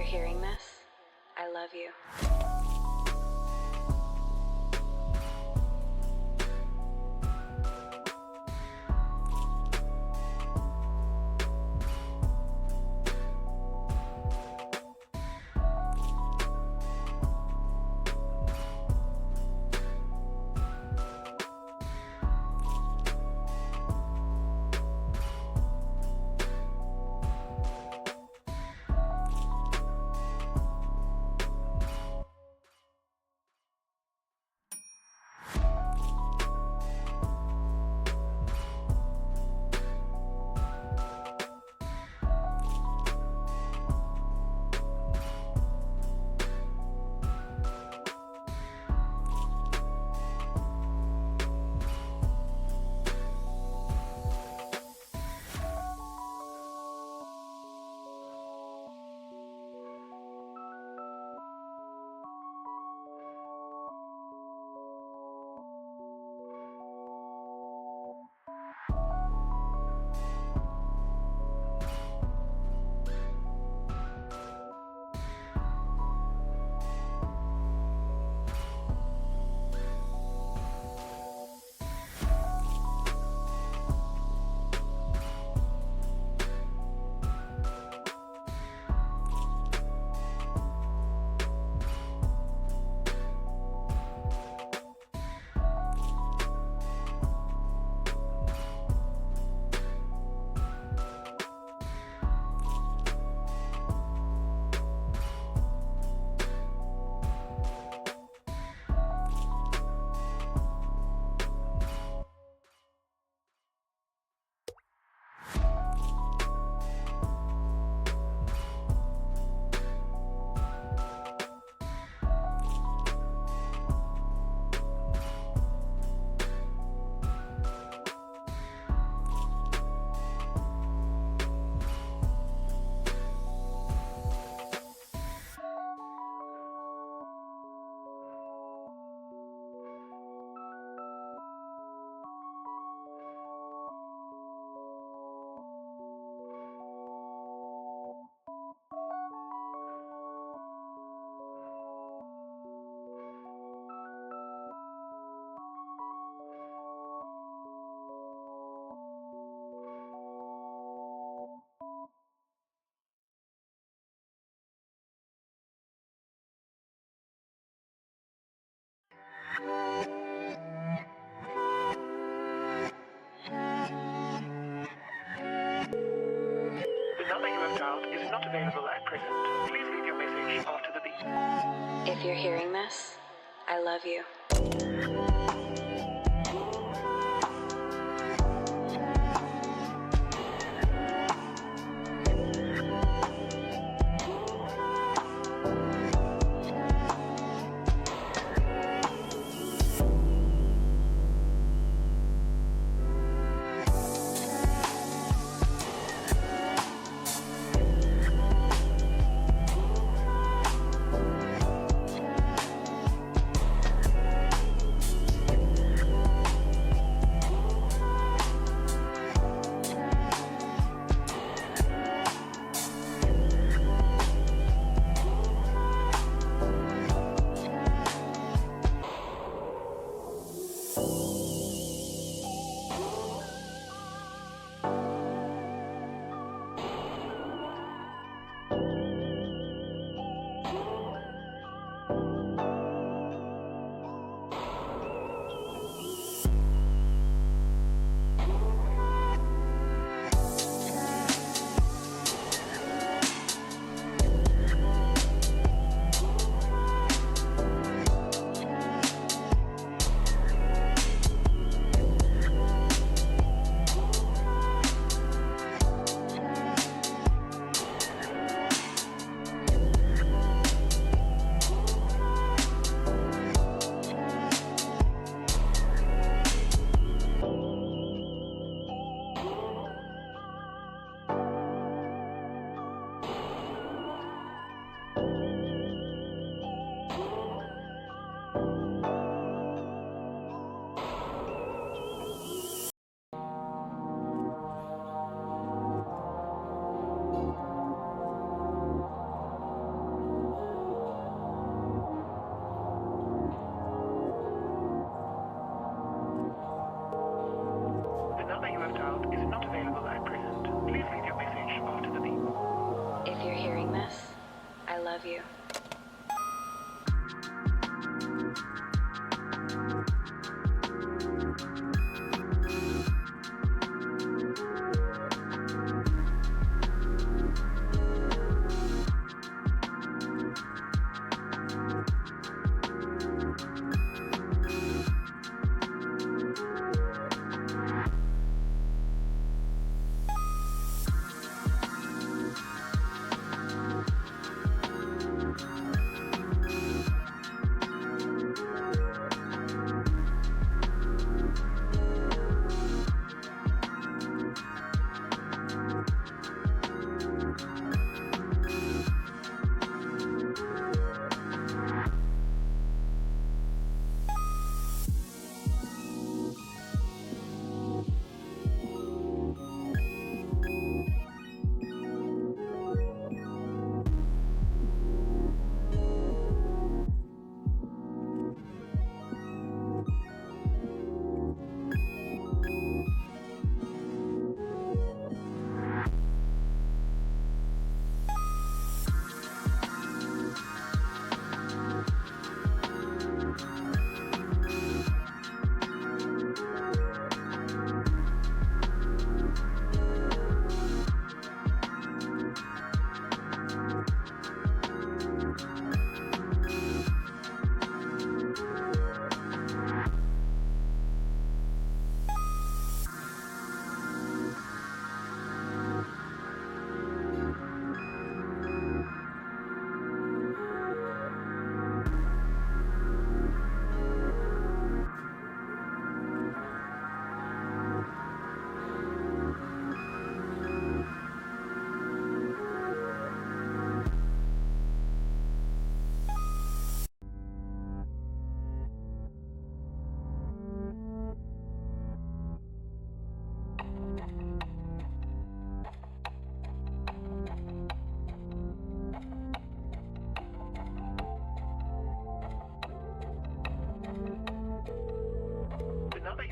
hearing this, I love you. The number you have dialed is not available at present. Please leave your message after the beep. If you're hearing this, I love you.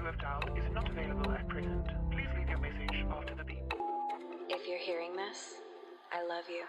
you have dialed is not available at present. Please leave your message after the beep. If you're hearing this, I love you.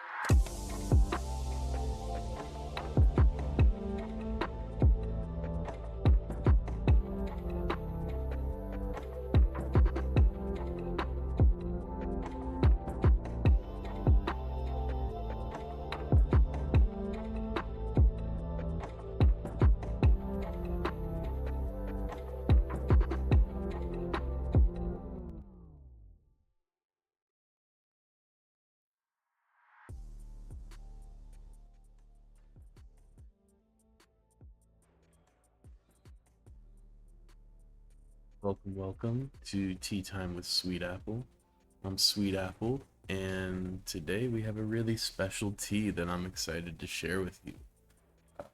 Welcome to Tea Time with Sweetapple. I'm Sweetapple, and today we have a really special tea that I'm excited to share with you. I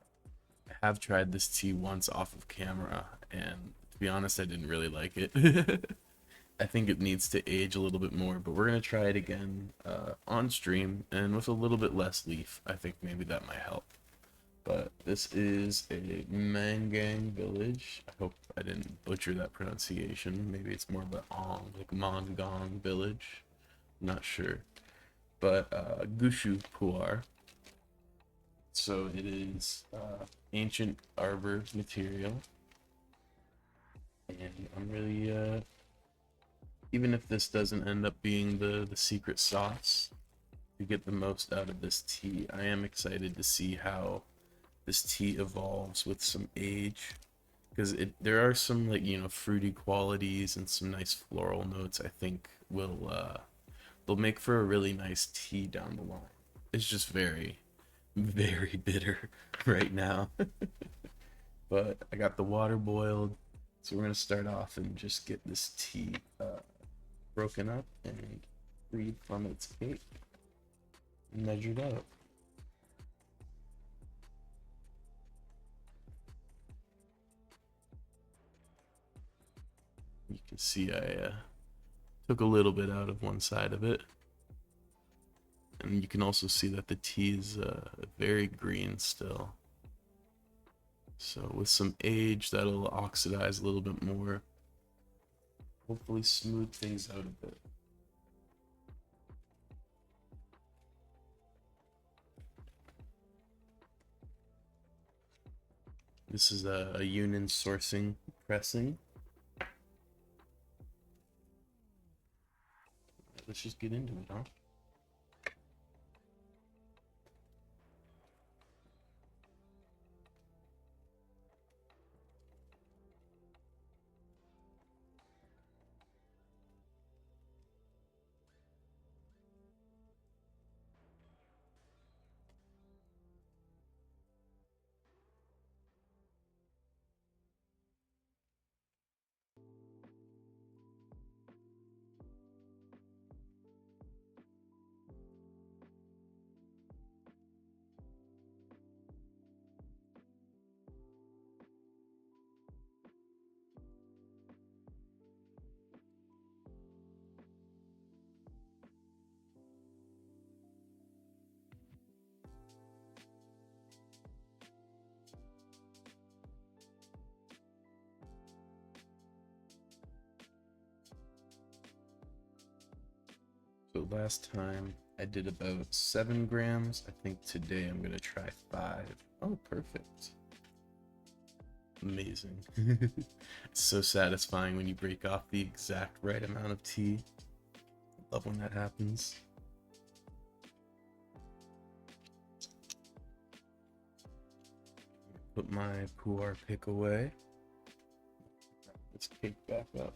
have tried this tea once off of camera, and to be honest, I didn't really like it. I think it needs to age a little bit more, but we're gonna try it again on stream and with a little bit less leaf. I think maybe that might help. But this is a Mangang village. I hope I didn't butcher that pronunciation. Maybe it's more of a Ong, like Mongong village. Not sure. But Gushu Puar. So it is ancient arbor material. And I'm really, even if this doesn't end up being the secret sauce to get the most out of this tea, I am excited to see how this tea evolves with some age, because there are some, like, fruity qualities and some nice floral notes. I think will make for a really nice tea down the line. It's just very very bitter right now. But I got the water boiled, so we're gonna start off and just get this tea broken up and freed from its cake, measured out. You can see I took a little bit out of one side of it, and you can also see that the tea is very green still. So with some age, that'll oxidize a little bit more, hopefully smooth things out a bit. This is a Yunnan sourcing pressing. Let's just get into it, huh? So last time I did about 7 grams. I think today I'm gonna try 5. Oh, perfect. Amazing. It's so satisfying when you break off the exact right amount of tea. I love when that happens. Put my pu'er pick away. Let's cake back up.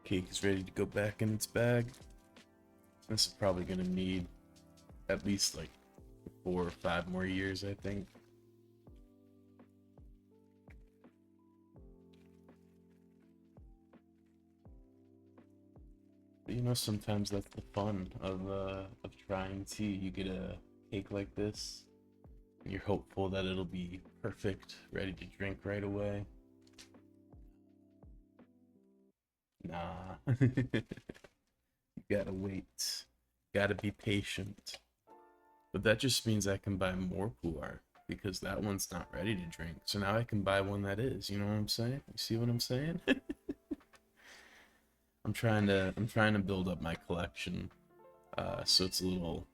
Cake is ready to go back in its bag. This is probably gonna need at least like 4 or 5 more years, I think. But you know, sometimes that's the fun of trying tea. You get a cake like this, and you're hopeful that it'll be perfect, ready to drink right away. Nah, you gotta wait. Gotta be patient. But that just means I can buy more pu'er because that one's not ready to drink. So now I can buy one that is. You know what I'm saying? You see what I'm saying? I'm trying to build up my collection, so it's a little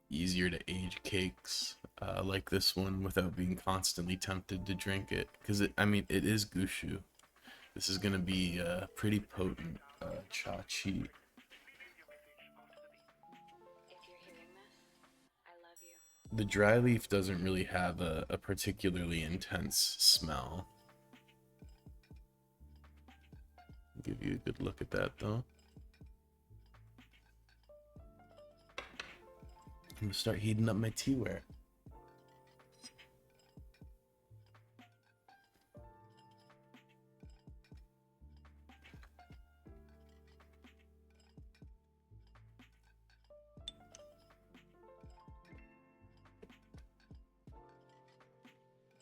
easier to age cakes like this one without being constantly tempted to drink it. Because I mean, it is gushu. This is gonna be pretty potent cha chi. If you're hearing this, I love you. The dry leaf doesn't really have a particularly intense smell. Give you a good look at that though. I'm gonna start heating up my teaware.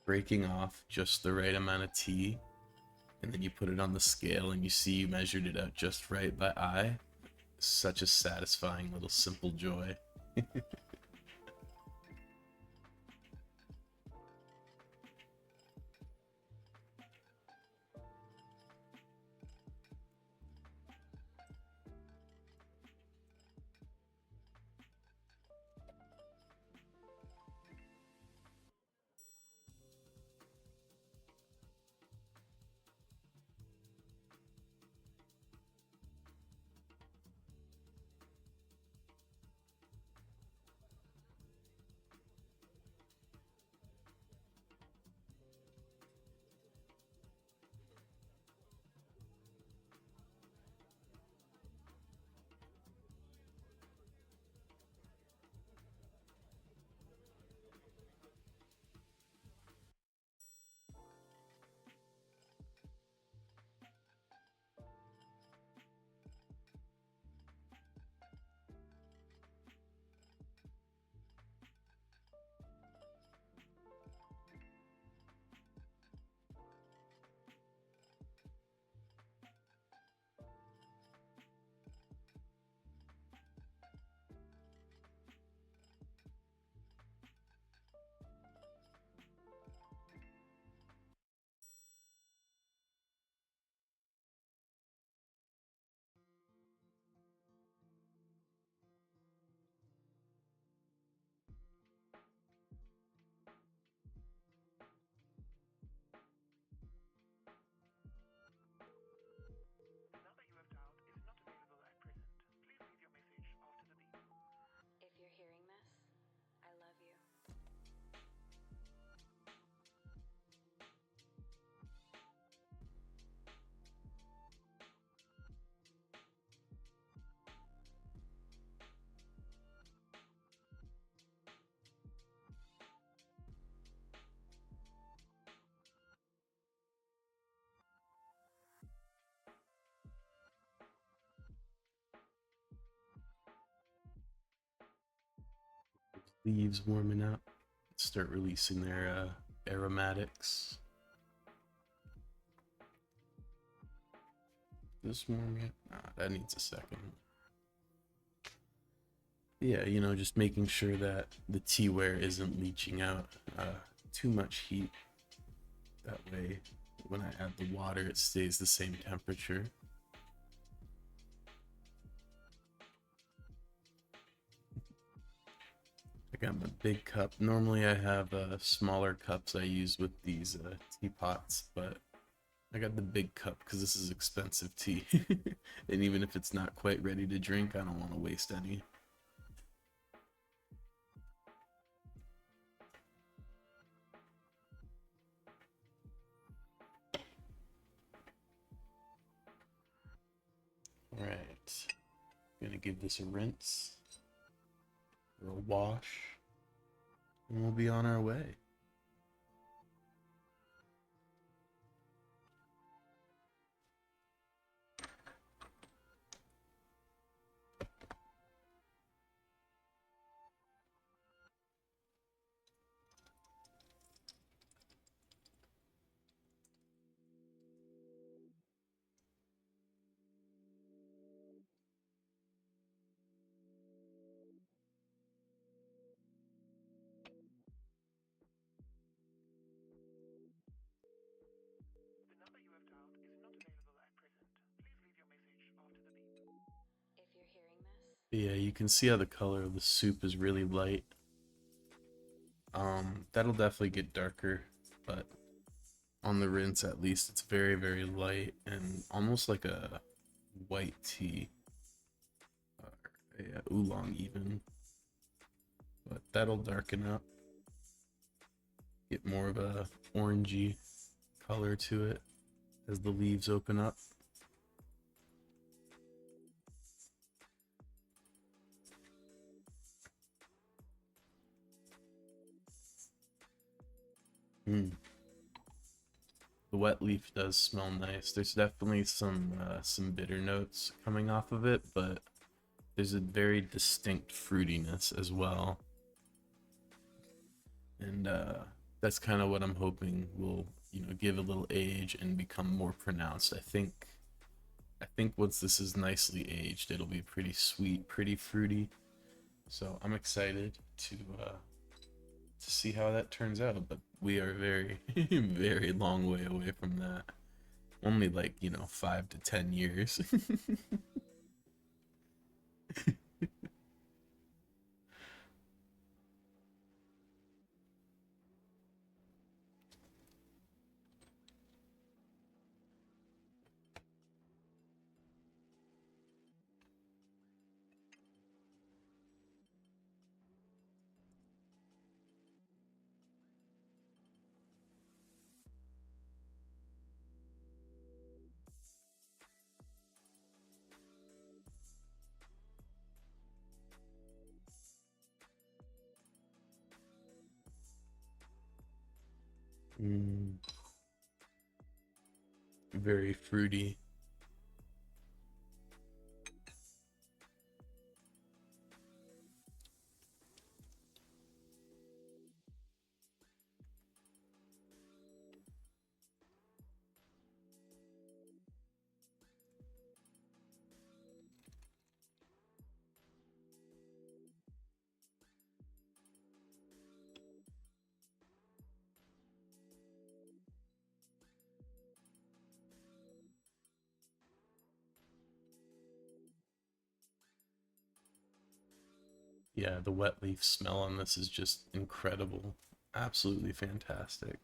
Breaking off just the right amount of tea, and then you put it on the scale and you see you measured it out just right by eye. Such a satisfying little simple joy. The number you have dialed is not available at present. Please leave your message after the beep. If you're hearing this, I love you. Leaves warming up. Start releasing their aromatics. This warm yet? Nah, that needs a second. Yeah, you know, just making sure that the teaware isn't leaching out too much heat. That way, when I add the water, it stays the same temperature. I got my big cup. Normally I have smaller cups I use with these teapots, but I got the big cup because this is expensive tea. And even if it's not quite ready to drink, I don't want to waste any. Alright, gonna give this a rinse or a wash, and we'll be on our way. The number you have dialed is not available at present. Please leave your message after the beep. If you're hearing this, But yeah, you can see how the color of the soup is really light. That'll definitely get darker, but on the rinse at least it's very, very light and almost like a white tea. Yeah, oolong even. But that'll darken up. Get more of a orangey color to it as the leaves open up. Mm. The wet leaf does smell nice. There's definitely some bitter notes coming off of it, but there's a very distinct fruitiness as well. And that's kind of what I'm hoping will, give a little age and become more pronounced. I think once this is nicely aged, it'll be pretty sweet, pretty fruity. So I'm excited to see how that turns out. But we are very, very long way away from that. Only like 5 to 10 years. Mm, very fruity. Yeah, the wet leaf smell on this is just incredible. Absolutely fantastic.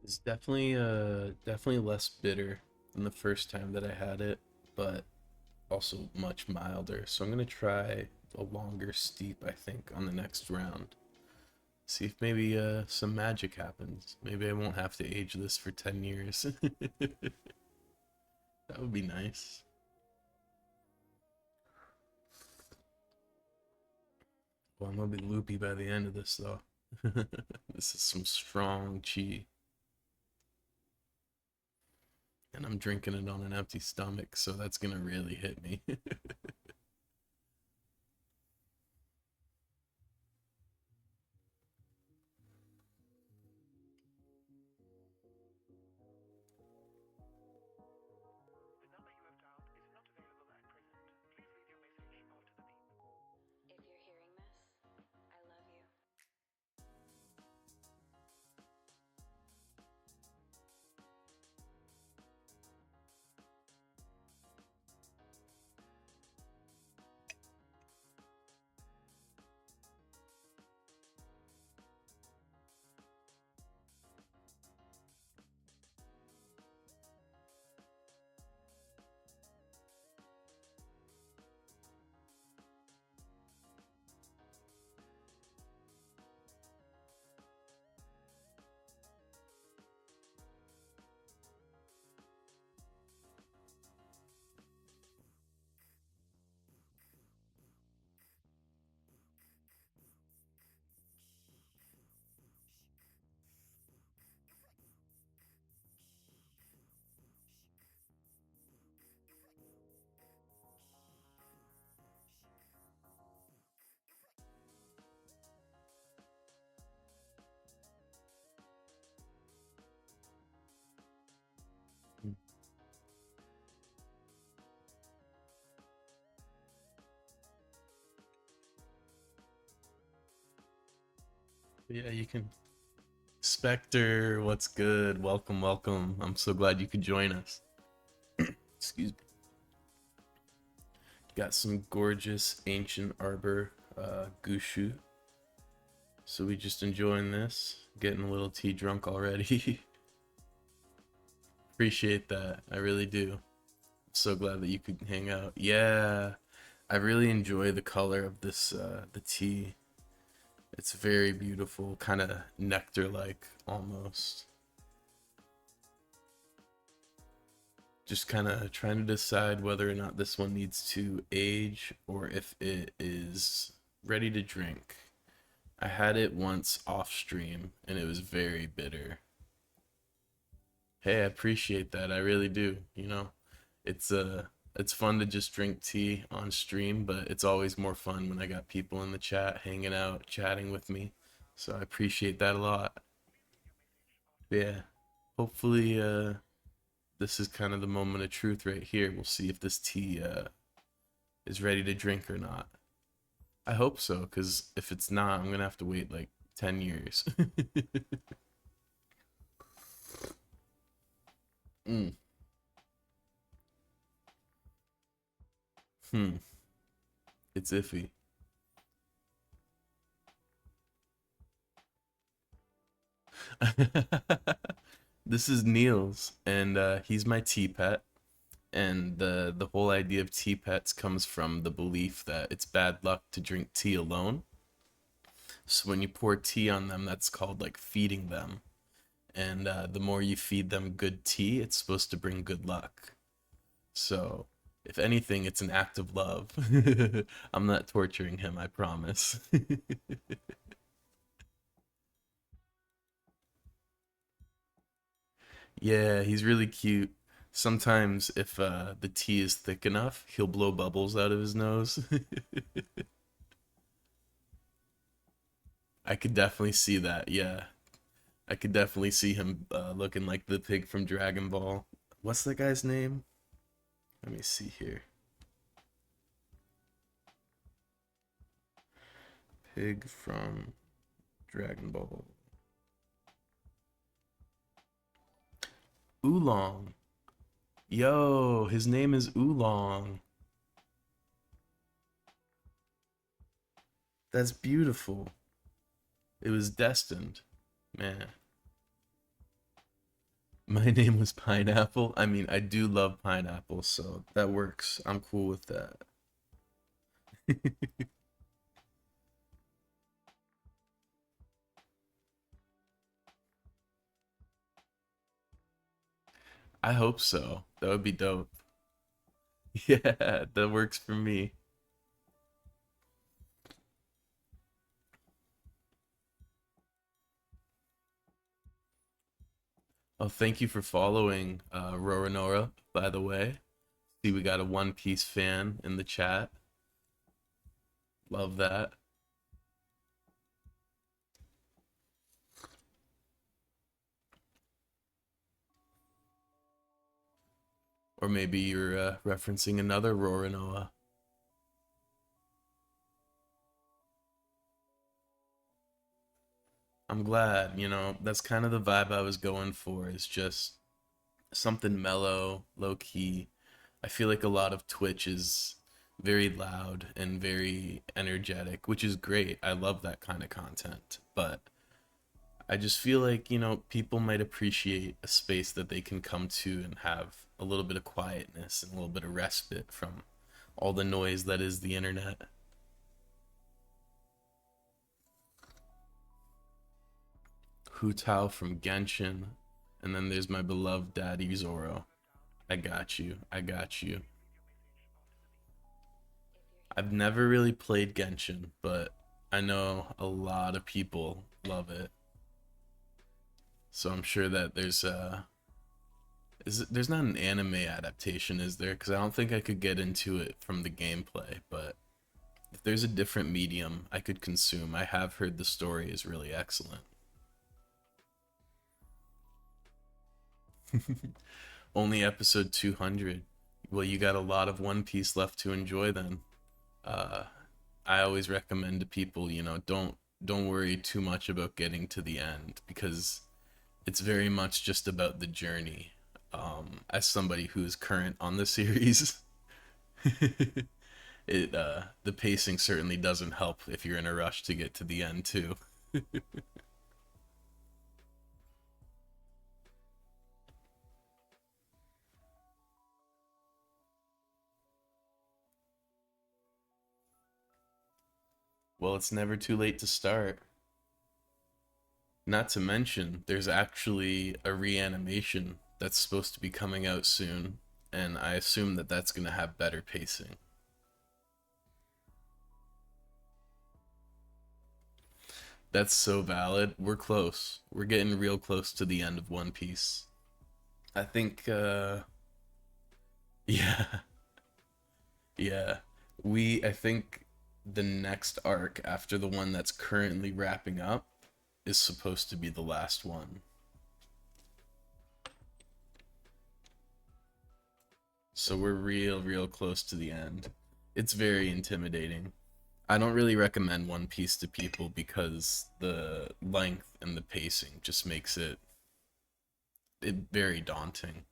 It's definitely less bitter than the first time that I had it, but also much milder. So I'm gonna try a longer steep, I think, on the next round. See if maybe some magic happens. Maybe I won't have to age this for 10 years. That would be nice. Well, I'm gonna be loopy by the end of this though. This is some strong chi. And I'm drinking it on an empty stomach, so that's gonna really hit me. The number you have dialed is not available at present. Please leave your message after the beep. If you're hearing this, I love you. Yeah, you can. Spectre, what's good? Welcome, welcome. I'm so glad you could join us. Excuse me. Got some gorgeous ancient arbor gushu. So we just enjoying this. Getting a little tea drunk already. Appreciate that. I really do. I'm so glad that you could hang out. Yeah. I really enjoy the color of this the tea. It's very beautiful, kind of nectar-like almost. Just kind of trying to decide whether or not this one needs to age or if it is ready to drink. I had it once off stream and it was very bitter. Hey, I appreciate that. I really do. It's fun to just drink tea on stream, but it's always more fun when I got people in the chat hanging out, chatting with me. So I appreciate that a lot. Yeah. Hopefully this is kind of the moment of truth right here. We'll see if this tea is ready to drink or not. I hope so, because if it's not, I'm gonna have to wait like 10 years. mm. Hmm. It's iffy. This is Niels, and he's my tea pet. And the whole idea of tea pets comes from the belief that it's bad luck to drink tea alone. So when you pour tea on them, that's called like feeding them. And the more you feed them good tea, it's supposed to bring good luck. So if anything, it's an act of love. I'm not torturing him, I promise. Yeah, he's really cute. Sometimes if the tea is thick enough, he'll blow bubbles out of his nose. I could definitely see that. Yeah, I could definitely see him looking like the pig from Dragon Ball. What's that guy's name? Let me see here. Pig from Dragon Ball. Oolong. Yo, his name is Oolong. That's beautiful. It was destined. Man. My name was Pineapple. I mean, I do love pineapple, so that works. I'm cool with that. I hope so. That would be dope. Yeah, that works for me. Oh, thank you for following Roranora, by the way. See, we got a One Piece fan in the chat. Love that. Or maybe you're referencing another Roranoa. I'm glad, that's kind of the vibe I was going for, is just something mellow, low key. I feel like a lot of Twitch is very loud and very energetic, which is great. I love that kind of content. But I just feel like, people might appreciate a space that they can come to and have a little bit of quietness and a little bit of respite from all the noise that is the internet. Hu Tao from Genshin, and then there's my beloved daddy Zoro. I got you. I got you. I've never really played Genshin, but I know a lot of people love it. So I'm sure that there's not an anime adaptation, is there? Because I don't think I could get into it from the gameplay, but if there's a different medium I could consume, I have heard the story is really excellent. Only episode 200. Well, you got a lot of One Piece left to enjoy then. Uh, I always recommend to people, don't worry too much about getting to the end because it's very much just about the journey. As somebody who is current on the series, the pacing certainly doesn't help if you're in a rush to get to the end too. Well, it's never too late to start. Not to mention, there's actually a reanimation that's supposed to be coming out soon, and I assume that that's going to have better pacing. That's so valid. We're close. We're getting real close to the end of One Piece. I think, yeah, yeah. I think the next arc after the one that's currently wrapping up is supposed to be the last one. So we're real close to the end. It's very intimidating. I don't really recommend One Piece to people because the length and the pacing just makes it very daunting.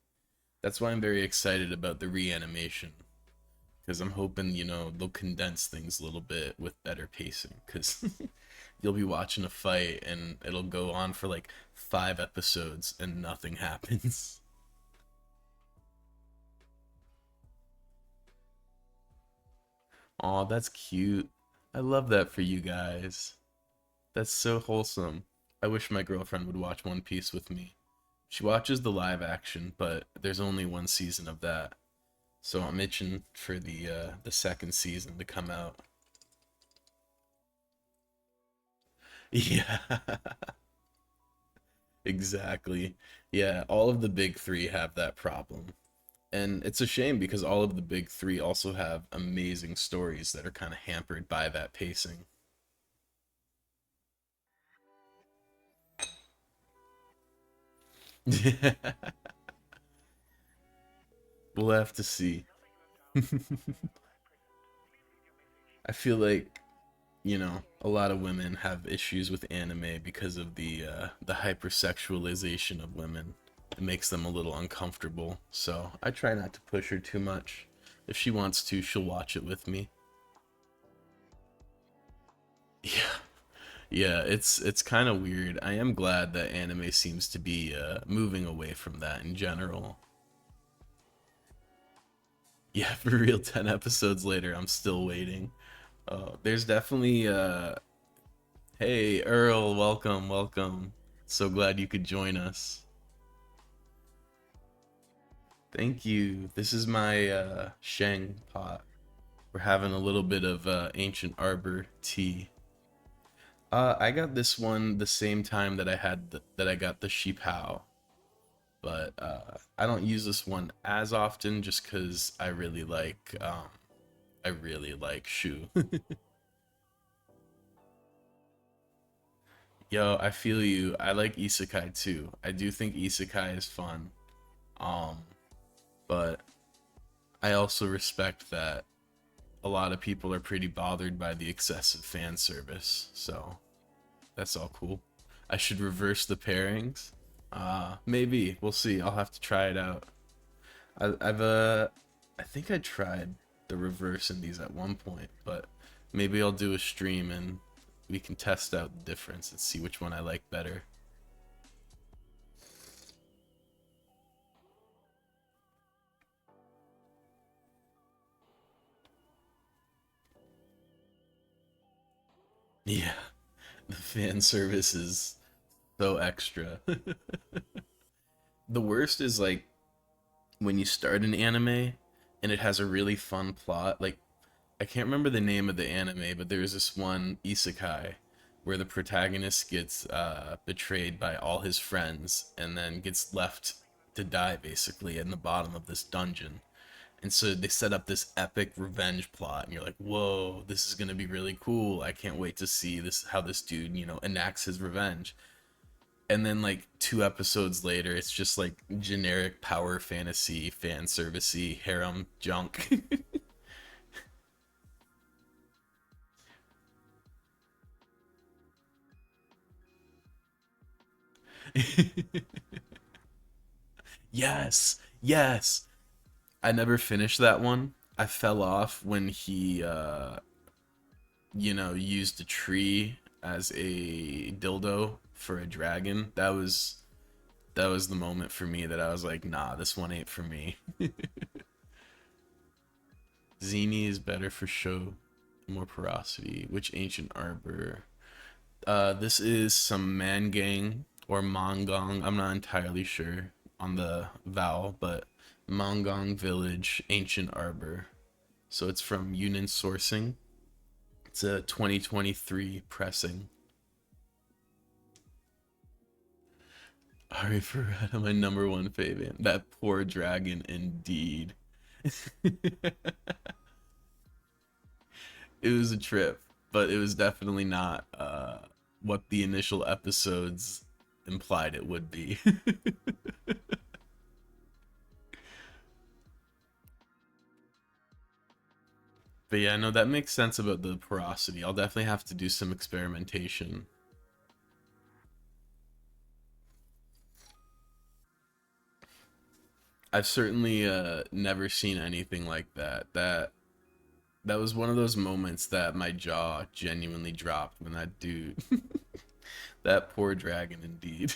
That's why I'm very excited about the reanimation because I'm hoping, they'll condense things a little bit with better pacing because you'll be watching a fight and it'll go on for like 5 episodes and nothing happens. Aw, that's cute. I love that for you guys. That's so wholesome. I wish my girlfriend would watch One Piece with me. She watches the live action, but there's only one season of that. So I'm itching for the second season to come out. Yeah, exactly. Yeah, all of the big three have that problem. And it's a shame because all of the big three also have amazing stories that are kind of hampered by that pacing. We'll have to see. I feel like, a lot of women have issues with anime because of the hypersexualization of women. It makes them a little uncomfortable. So I try not to push her too much. If she wants to, she'll watch it with me. Yeah, Yeah, it's kind of weird. I am glad that anime seems to be moving away from that in general. Yeah, for real, 10 episodes later, I'm still waiting. There's definitely hey Earl, welcome, welcome. So glad you could join us. Thank you. This is my Sheng pot. We're having a little bit of ancient arbor tea. I got this one the same time that I got the Shipao, but I don't use this one as often just because I really like Shu. Yo, I feel you. I like isekai too. I do think isekai is fun. Um, but I also respect that a lot of people are pretty bothered by the excessive fan service. So that's all cool. I should reverse the pairings. Maybe we'll see. I'll have to try it out. I think I tried the reverse in these at one point, but maybe I'll do a stream and we can test out the difference and see which one I like better. Yeah, the fan service is so extra. The worst is like when you start an anime and it has a really fun plot. Like I can't remember the name of the anime, but there's this one isekai where the protagonist gets betrayed by all his friends and then gets left to die basically in the bottom of this dungeon. And so they set up this epic revenge plot, and you're like, "Whoa, this is gonna be really cool! I can't wait to see this how this dude, enacts his revenge." And then like 2 episodes later, it's just like generic power fantasy, fan servicey, harem junk. Yes, yes. I never finished that one. I fell off when he used a tree as a dildo for a dragon. That was the moment for me that I was like, nah, this one ain't for me. Zini is better for show, more porosity. Which ancient arbor? This is some Mangang or Mangong. I'm not entirely sure on the vowel, but Mangong Village Ancient Arbor. So it's from Yunnan Sourcing. It's a 2023 pressing. Ari Ferretta, my number one favorite. That poor dragon, indeed. It was a trip, but it was definitely not what the initial episodes implied it would be. But yeah, no, that makes sense about the porosity. I'll definitely have to do some experimentation. I've certainly never seen anything like that. That was one of those moments that my jaw genuinely dropped when that dude, that poor dragon, indeed.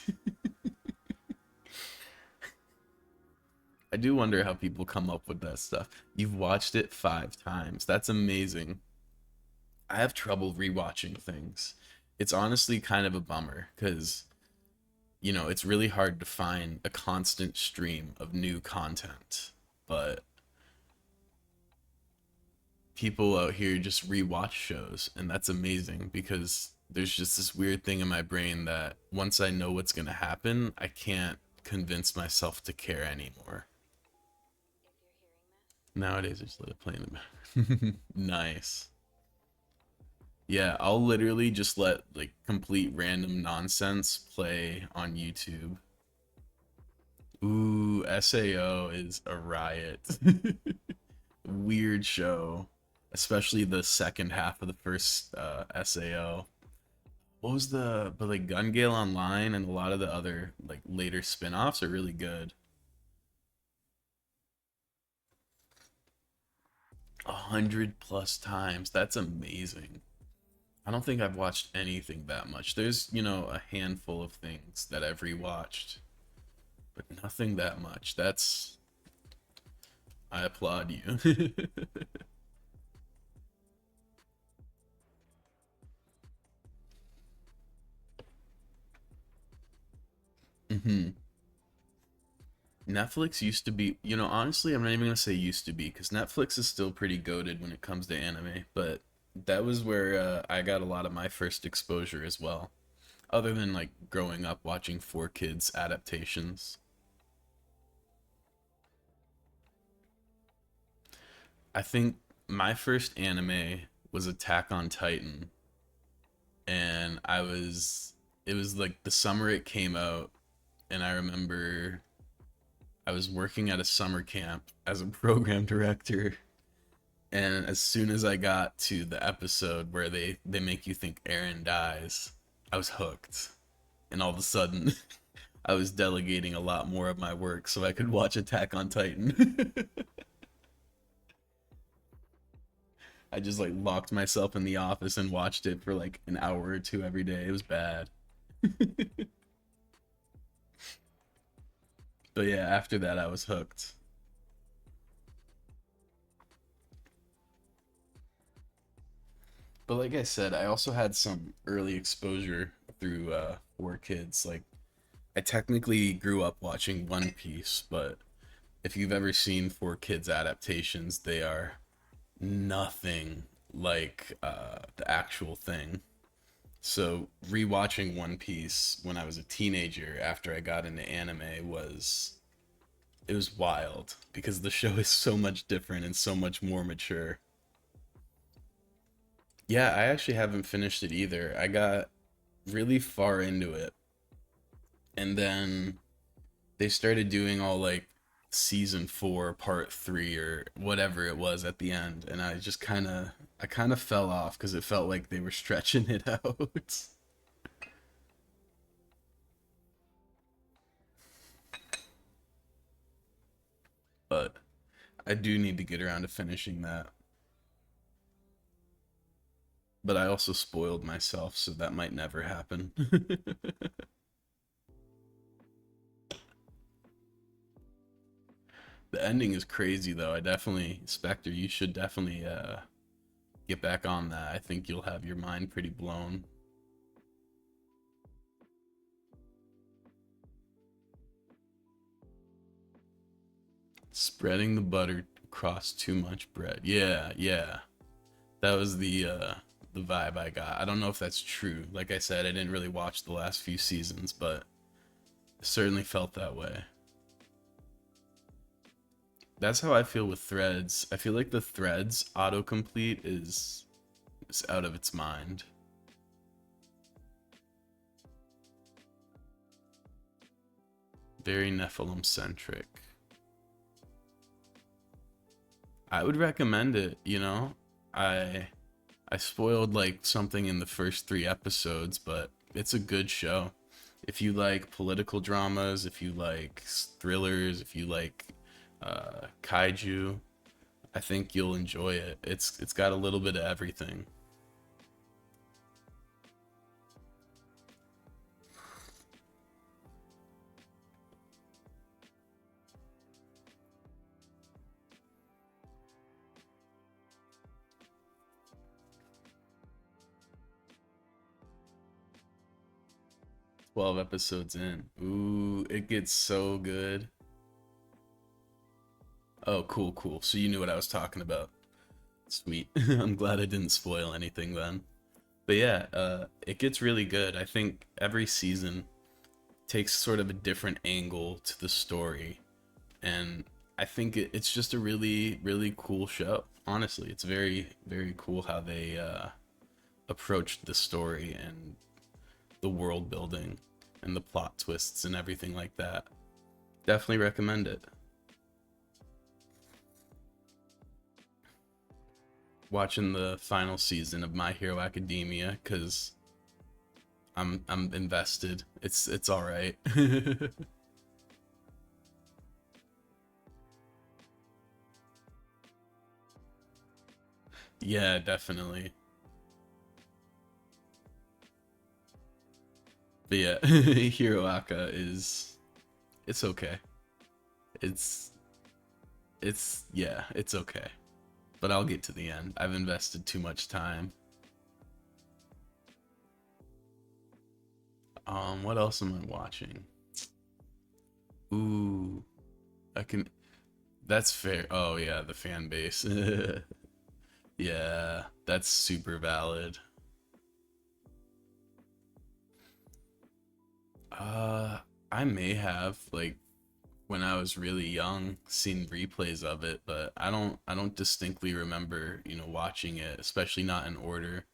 I do wonder how people come up with that stuff. You've watched it 5 times. That's amazing. I have trouble rewatching things. It's honestly kind of a bummer because, it's really hard to find a constant stream of new content. But people out here just rewatch shows, and that's amazing because there's just this weird thing in my brain that once I know what's going to happen, I can't convince myself to care anymore. Nowadays, I just let it play in the background. Nice. Yeah, I'll literally just let like complete random nonsense play on YouTube. Ooh, SAO is a riot. Weird show, especially the second half of the first SAO. What was but like Gun Gale Online and a lot of the other like later spin-offs are really good. 100 plus times. That's amazing. I don't think I've watched anything that much. There's, a handful of things that I've rewatched, but nothing that much. I applaud you. hmm Netflix used to be, honestly, I'm not even gonna say used to be, because Netflix is still pretty goated when it comes to anime, but that was where I got a lot of my first exposure as well. Other than like growing up watching Four Kids adaptations. I think my first anime was Attack on Titan, and it was like the summer it came out, and I remember I was working at a summer camp as a program director, and as soon as I got to the episode where they make you think Eren dies, I was hooked. And all of a sudden, I was delegating a lot more of my work so I could watch Attack on Titan. I just like locked myself in the office and watched it for like an hour or two every day. It was bad. But yeah, after that I was hooked. But like I said, I also had some early exposure through Four Kids. Like I technically grew up watching One Piece, but if you've ever seen Four Kids adaptations, they are nothing like the actual thing. So rewatching One Piece when I was a teenager after I got into anime was it was wild because the show is so much different and so much more mature. Yeah, I actually haven't finished it either. I got really far into it and then they started doing all like season 4 part 3 or whatever it was at the end, and I kind of fell off because it felt like they were stretching it out. But I do need to get around to finishing that. But I also spoiled myself, so that might never happen. The ending is crazy though. I definitely Spectre, you should definitely get back on that. I think you'll have your mind pretty blown. Spreading the butter across too much bread. Yeah, yeah. That was the vibe I got. I don't know if that's true. Like I said, I didn't really watch the last few seasons, but it certainly felt that way. That's how I feel with Threads. I feel like the Threads autocomplete is out of its mind. Very Nephilim centric. I would recommend it, I I spoiled like something in the first 3 episodes, but it's a good show. If you like political dramas, if you like thrillers, if you like kaiju, I think you'll enjoy it. It's got a little bit of everything. 12 episodes in. Ooh, it gets so good. Oh, cool, cool. So you knew what I was talking about. Sweet. I'm glad I didn't spoil anything then. But yeah, it gets really good. I think every season takes sort of a different angle to the story, and I think it's just a really, really cool show. Honestly, it's very, very cool how they approached the story and the world building and the plot twists and everything like that. Definitely recommend it. Watching the final season of My Hero Academia because I'm invested. It's all right. Yeah, definitely. But yeah, Hiroaka is it's okay. It's yeah, it's okay. But I'll get to the end. I've invested too much time. What else am I watching? Ooh, I can. That's fair. Oh yeah, the fan base. Yeah, that's super valid. Uh, I may have like when I was really young seen replays of it, but I don't distinctly remember, watching it, especially not in order.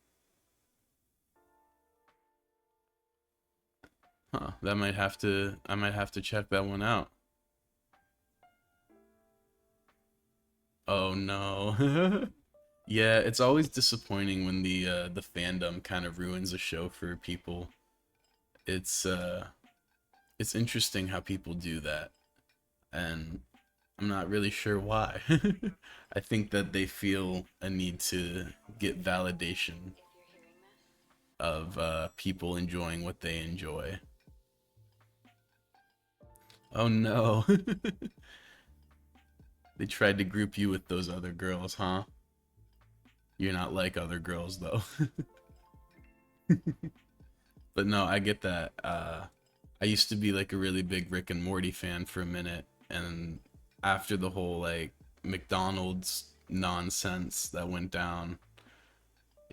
Huh, I might have to check that one out. Oh no. Yeah, it's always disappointing when the fandom kind of ruins a show for people. It's it's interesting how people do that, and I'm not really sure why. I think that they feel a need to get validation of people enjoying what they enjoy. Oh no. They tried to group you with those other girls, huh? You're not like other girls though. But no, I get that. I used to be like a really big Rick and Morty fan for a minute, and after the whole like McDonald's nonsense that went down,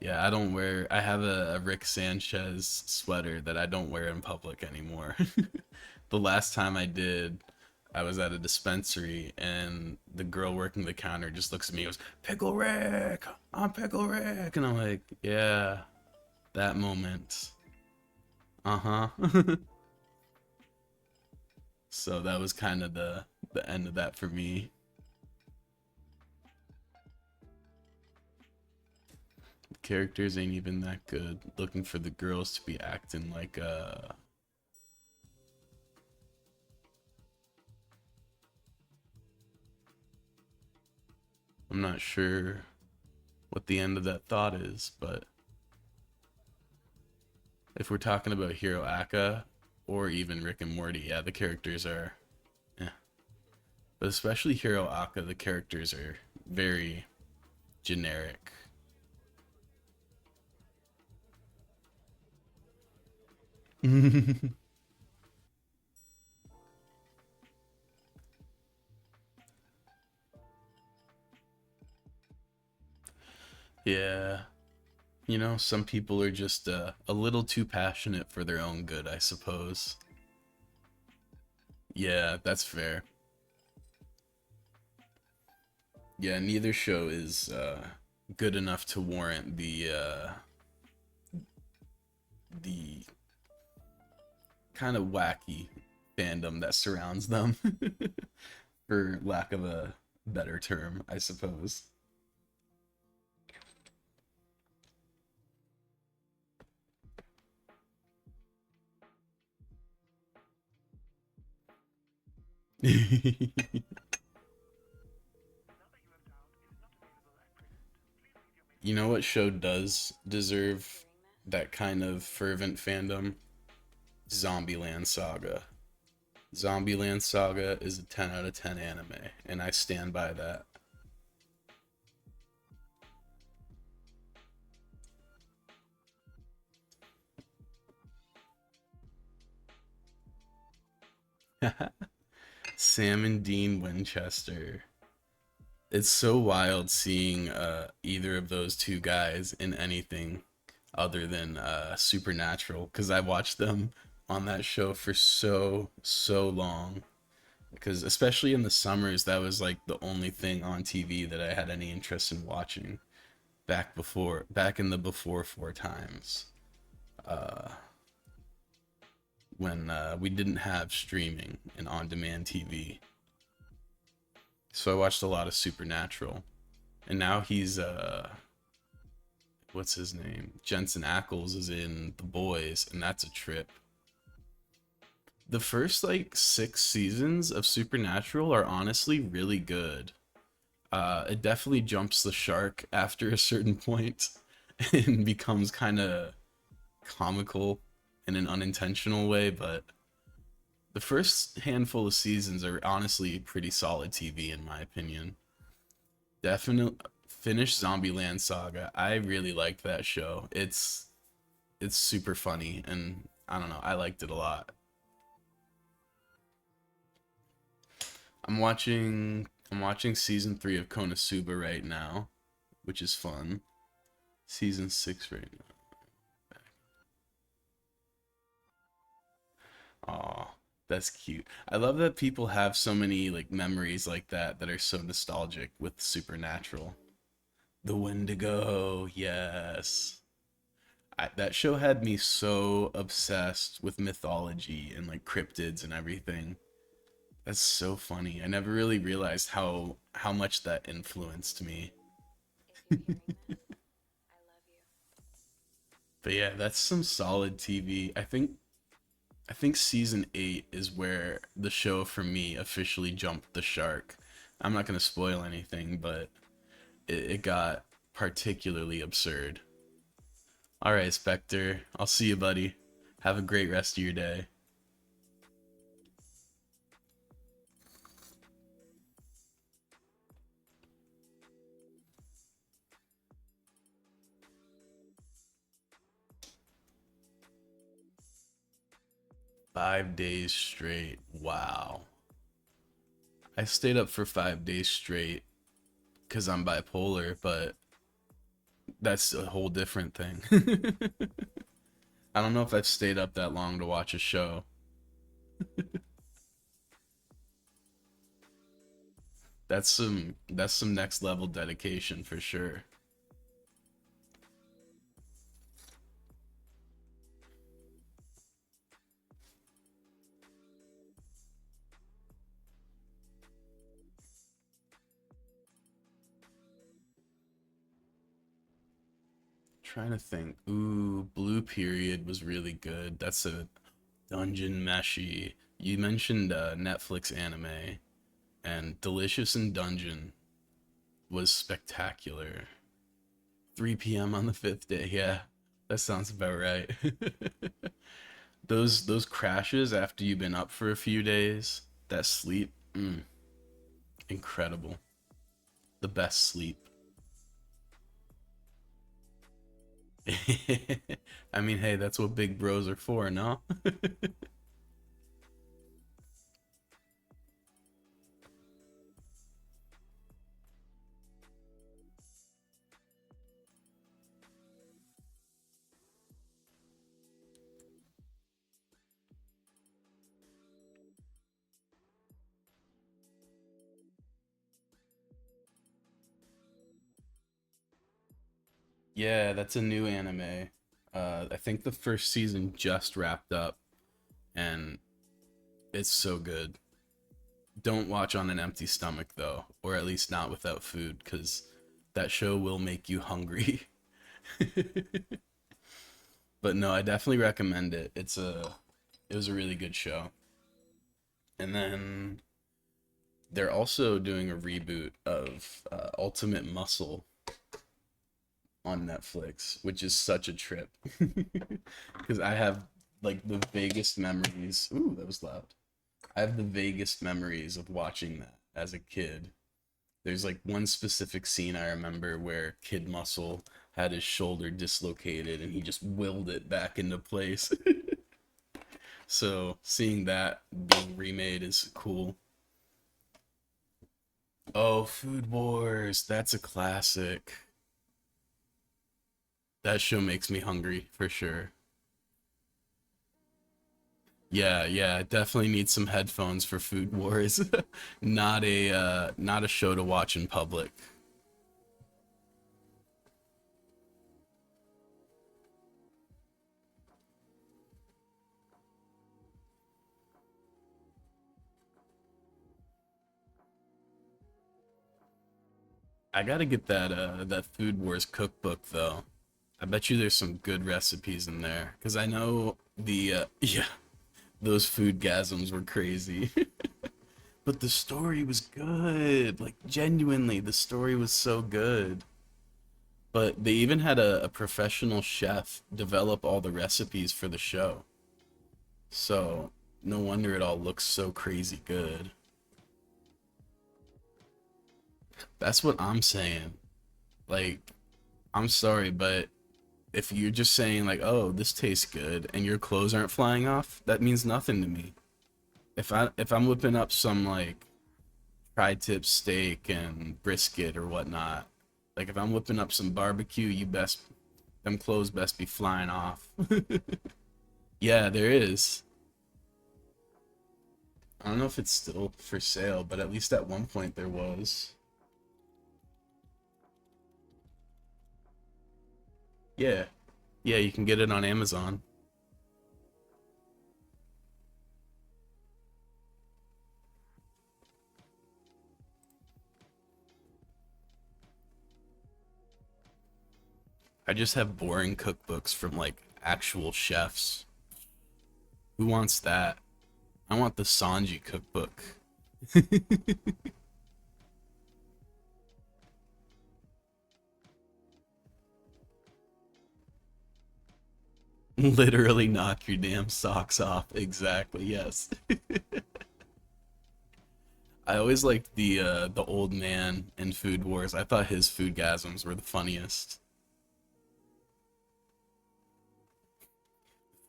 yeah, I don't wear. I have a Rick Sanchez sweater that I don't wear in public anymore. The last time I did, I was at a dispensary, and the girl working the counter just looks at me and goes, "Pickle Rick, I'm Pickle Rick," and I'm like, "Yeah, that moment." Uh huh. So that was kind of the end of that for me. The characters ain't even that good. Looking for the girls to be acting like I'm not sure what the end of that thought is, but if we're talking about Hero Aka or even Rick and Morty, yeah, the characters are yeah. But especially Hero Aka, the characters are very generic. Yeah. Some people are just a little too passionate for their own good, I suppose. Yeah, that's fair. Yeah, neither show is good enough to warrant the kind of wacky fandom that surrounds them, for lack of a better term, I suppose. You know what show does deserve that kind of fervent fandom? Zombieland Saga. Zombieland Saga is a 10 out of 10 anime, and I stand by that. Sam and Dean Winchester. It's so wild seeing either of those two guys in anything other than Supernatural, because I watched them on that show for so long. Because especially in the summers, that was like the only thing on TV that I had any interest in watching back in the before four times, uh, when we didn't have streaming and on-demand TV. So I watched a lot of Supernatural, and now he's what's his name? Jensen Ackles is in The Boys, and that's a trip. The first like 6 seasons of Supernatural are honestly really good. It definitely jumps the shark after a certain point and becomes kind of comical. in an unintentional way, but the first handful of seasons are honestly pretty solid TV in my opinion. Definitely finish Zombieland Saga. I really liked that show. It's super funny and I don't know, I liked it a lot. I'm watching season 3 of Konosuba right now, which is fun. Season 6 right now. Aw, that's cute. I love that people have so many like memories like that that are so nostalgic with Supernatural. The Wendigo, yes. That show had me so obsessed with mythology and like cryptids and everything. That's so funny. I never really realized how much that influenced me. If you're hearing this, I love you. But yeah, that's some solid TV. I think season 8 is where the show for me officially jumped the shark. I'm not going to spoil anything, but it got particularly absurd. All right, Spectre. I'll see you, buddy. Have a great rest of your day. 5 days straight. Wow. I stayed up for 5 days straight because I'm bipolar, but that's a whole different thing. I don't know if I've stayed up that long to watch a show. That's some next level dedication for sure. Trying to think. Ooh, Blue Period was really good. That's a dungeon meshy. You mentioned Netflix anime, and Delicious in Dungeon was spectacular. 3 p.m. on the fifth day. Yeah, that sounds about right. Those crashes after you've been up for a few days, that sleep, incredible. The best sleep. I mean, hey, that's what big bros are for, no? Yeah, that's a new anime. I think the first season just wrapped up, and it's so good. Don't watch on an empty stomach though, or at least not without food, because that show will make you hungry. But no, I definitely recommend it. It was a really good show. And then they're also doing a reboot of Ultimate Muscle on Netflix, which is such a trip. Because I have like the vaguest memories. Ooh, that was loud. I have the vaguest memories of watching that as a kid. There's like one specific scene I remember where Kid Muscle had his shoulder dislocated and he just willed it back into place. So seeing that being remade is cool. Oh, Food Wars, that's a classic. That show makes me hungry for sure. Yeah, yeah, I definitely need some headphones for Food Wars. Not a show to watch in public. I gotta get that Food Wars cookbook though. I bet you there's some good recipes in there. Cause I know the yeah, those food gasms were crazy. But the story was good. Like genuinely, the story was so good. But they even had a professional chef develop all the recipes for the show. So, no wonder it all looks so crazy good. That's what I'm saying. Like, I'm sorry, but if you're just saying like, "Oh, this tastes good," and your clothes aren't flying off, that means nothing to me. If I'm whipping up some like tri-tip steak and brisket or whatnot, like if I'm whipping up some barbecue, you best them clothes best be flying off. Yeah, there is. I don't know if it's still for sale, but at least at one point there was. Yeah. Yeah, you can get it on Amazon. I just have boring cookbooks from like actual chefs. Who wants that? I want the Sanji cookbook. Literally knock your damn socks off. Exactly, yes. I always liked the old man in Food Wars. I thought his foodgasms were the funniest.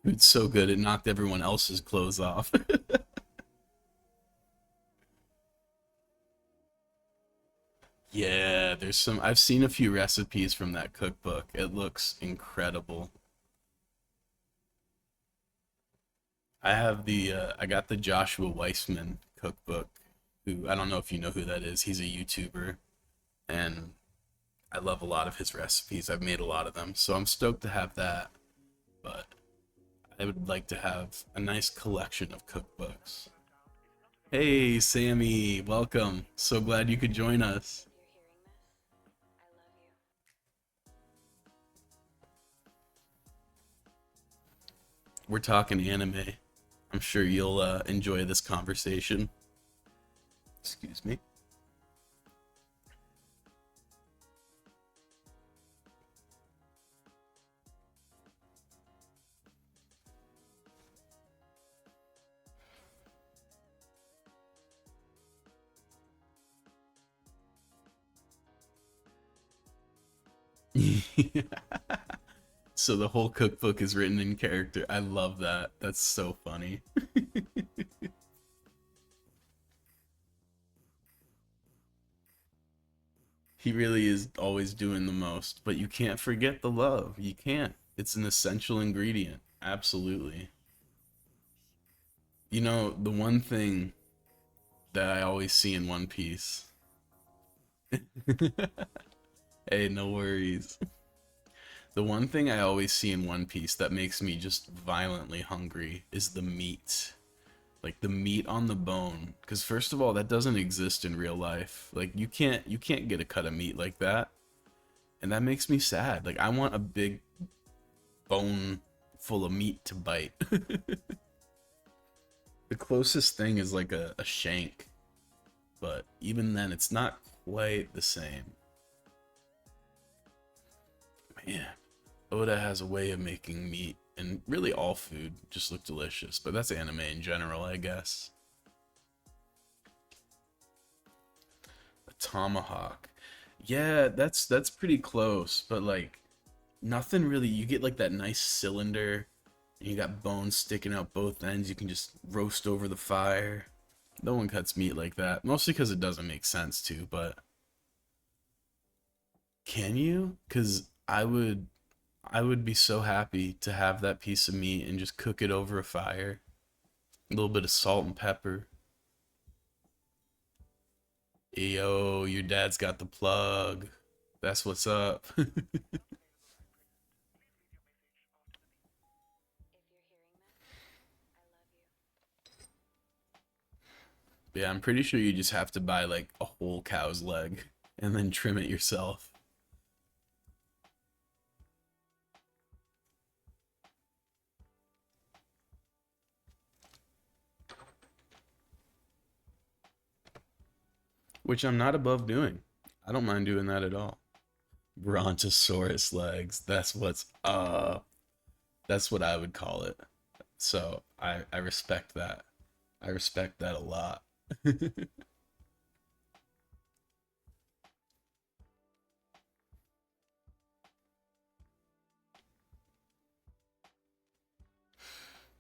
Food's so good it knocked everyone else's clothes off. Yeah, there's some I've seen a few recipes from that cookbook. It looks incredible. I got the Joshua Weissman cookbook, who I don't know if you know who that is. He's a YouTuber and I love a lot of his recipes. I've made a lot of them. So I'm stoked to have that, but I would like to have a nice collection of cookbooks. Hey, Sammy, welcome. So glad you could join us. We're talking anime. I'm sure you'll enjoy this conversation. Excuse me. So the whole cookbook is written in character. I love that. That's so funny. He really is always doing the most, but you can't forget the love. You can't. It's an essential ingredient. Absolutely. You know, the one thing that I always see in One Piece. Hey, no worries. The one thing I always see in One Piece that makes me just violently hungry is the meat. Like the meat on the bone. Because first of all, that doesn't exist in real life. Like you can't get a cut of meat like that. And that makes me sad. Like I want a big bone full of meat to bite. The closest thing is like a shank. But even then it's not quite the same. Man, Oda has a way of making meat and really all food just look delicious, but that's anime in general, I guess. A tomahawk. Yeah, that's pretty close, but like nothing really. You get like that nice cylinder and you got bones sticking out both ends. You can just roast over the fire. No one cuts meat like that, mostly because it doesn't make sense to, but can you? Because I would be so happy to have that piece of meat and just cook it over a fire. A little bit of salt and pepper. Yo, your dad's got the plug. That's what's up. Yeah, I'm pretty sure you just have to buy like a whole cow's leg and then trim it yourself. Which I'm not above doing. I don't mind doing that at all. Brontosaurus legs. That's what's up. That's what I would call it. So I respect that. I respect that a lot.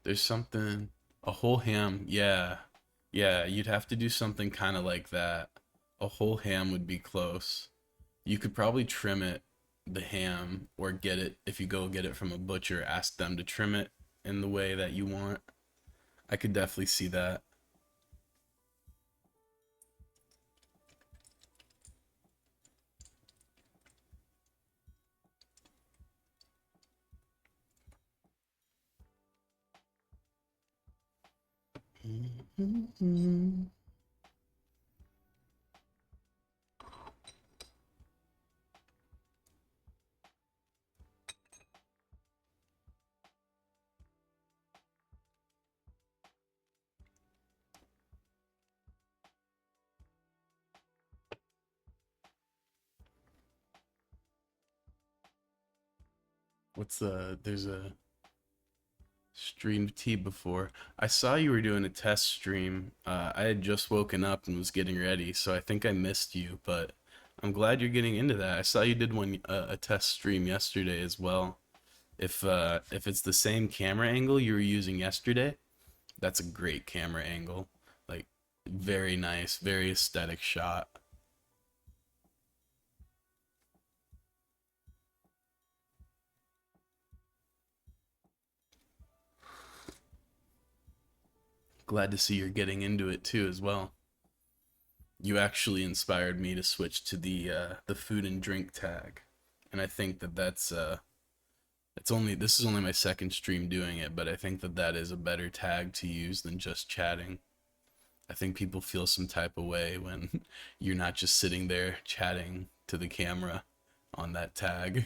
There's something, a whole ham, yeah. Yeah, you'd have to do something kind of like that. A whole ham would be close. You could probably trim it, the ham, or get it, if you go get it from a butcher, ask them to trim it in the way that you want. I could definitely see that. There's a streamed tea before. I saw you were doing a test stream. I had just woken up and was getting ready, so I think I missed you, but I'm glad you're getting into that. I saw you did one a test stream yesterday as well. If it's the same camera angle you were using yesterday, that's a great camera angle. Like very nice, very aesthetic shot. Glad to see you're getting into it too as well. You actually inspired me to switch to the food and drink tag, and I think that it's only this is only my second stream doing it, but I think that that is a better tag to use than just chatting. I think people feel some type of way when you're not just sitting there chatting to the camera on that tag.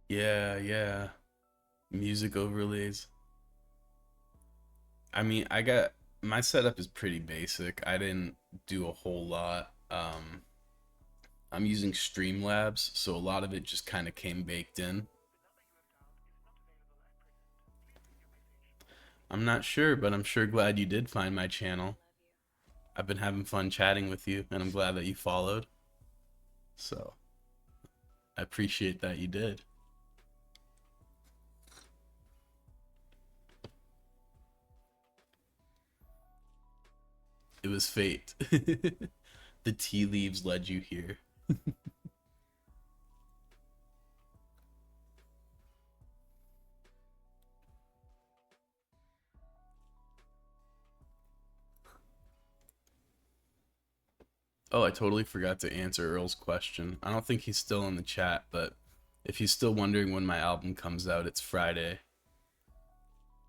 Yeah, yeah. Music overlays. I mean, I got my setup is pretty basic. I didn't do a whole lot. I'm using Streamlabs, so a lot of it just kind of came baked in. I'm not sure, but I'm sure glad you did find my channel. I've been having fun chatting with you, and I'm glad that you followed. So I appreciate that you did. It was fate. The tea leaves led you here. Oh, I totally forgot to answer Earl's question. I don't think he's still in the chat, but if he's still wondering when my album comes out, it's Friday.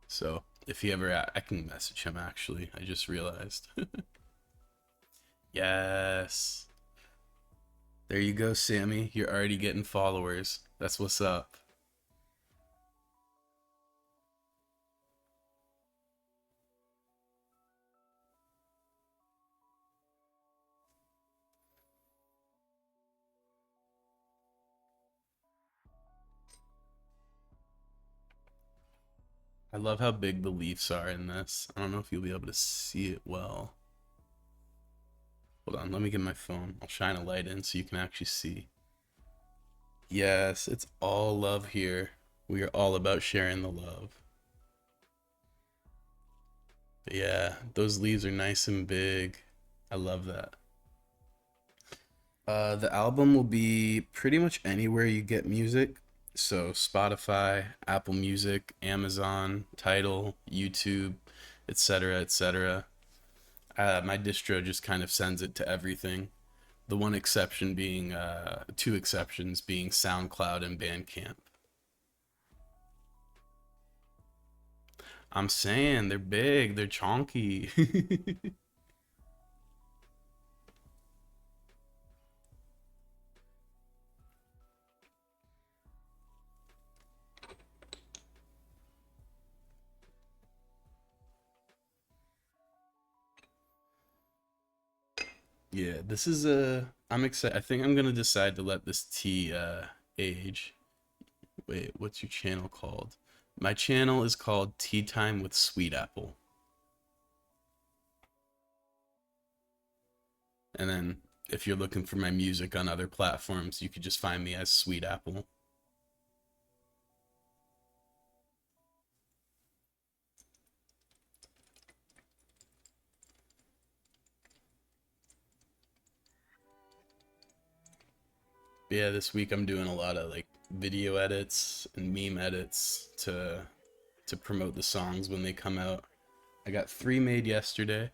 So if he ever, I can message him actually. I just realized. Yes. There you go, Sammy. You're already getting followers. That's what's up. I love how big the leaves are in this. I don't know if you'll be able to see it well. Hold on, let me get my phone. I'll shine a light in so you can actually see. Yes, it's all love here. We are all about sharing the love. But yeah, those leaves are nice and big. I love that. The album will be pretty much anywhere you get music. So Spotify, Apple Music, Amazon, Tidal, YouTube, etc., etc. My distro just kind of sends it to everything. The one exception being, two exceptions being SoundCloud and Bandcamp. I'm saying they're big, they're chonky. Yeah, this is a. I'm excited. I think I'm gonna decide to let this tea age. Wait, what's your channel called? My channel is called Tea Time with Sweetapple. And then if you're looking for my music on other platforms, you could just find me as Sweetapple. Yeah, this week I'm doing a lot of like video edits and meme edits to promote the songs when they come out. I got 3 made yesterday.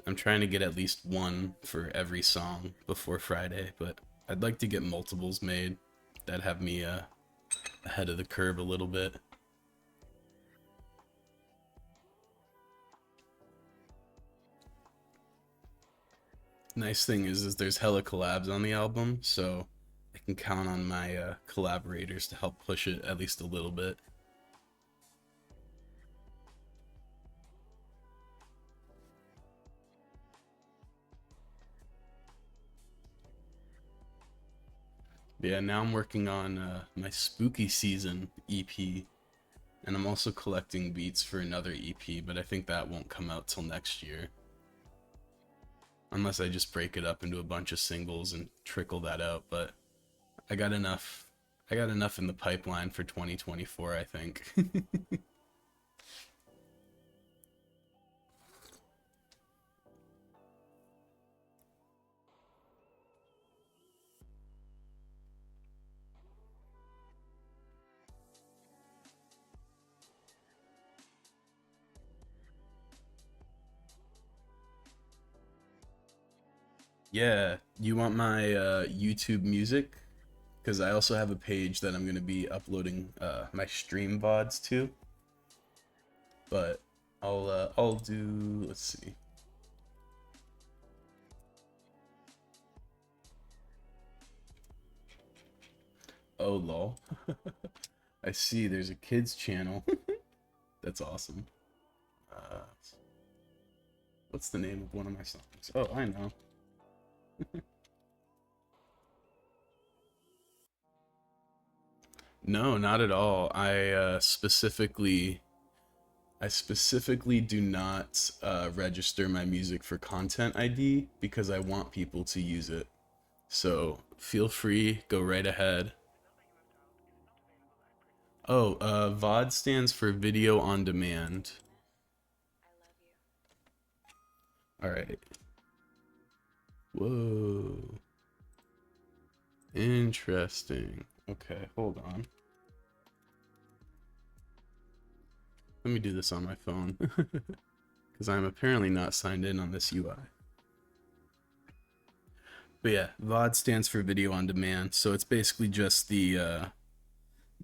I'm trying to get at least one for every song before Friday, but I'd like to get multiples made. That have me ahead of the curve a little bit. Nice thing is there's hella collabs on the album, so I can count on my collaborators to help push it at least a little bit. Yeah, now I'm working on my spooky season EP, and I'm also collecting beats for another EP, but I think that won't come out till next year. Unless I just break it up into a bunch of singles and trickle that out, but I got enough. I got enough in the pipeline for 2024, I think. Yeah, you want my YouTube music? Because I also have a page that I'm going to be uploading my stream VODs to. But I'll do. Let's see. Oh lol. I see. There's a kids channel. That's awesome. Uh, what's the name of one of my songs? Oh, I know. No, not at all. I specifically do not register my music for content ID because I want people to use it. So feel free, go right ahead. Oh, VOD stands for video on demand. All right. Whoa. Interesting. Okay, hold on. Let me do this on my phone because I'm apparently not signed in on this UI. But yeah, VOD stands for video on demand, so it's basically just the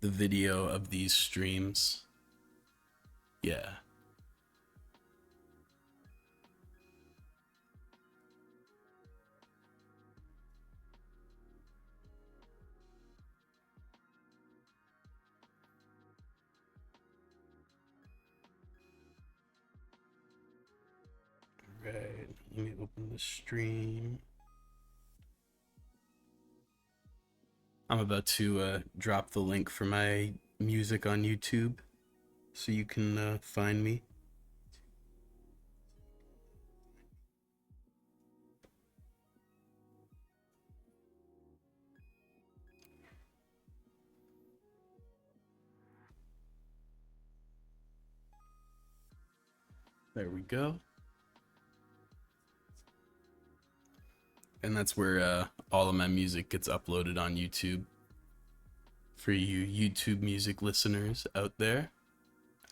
video of these streams. Yeah. Right. Let me open the stream. I'm about to drop the link for my music on YouTube so you can find me. There we go. And that's where all of my music gets uploaded on YouTube. For you YouTube music listeners out there.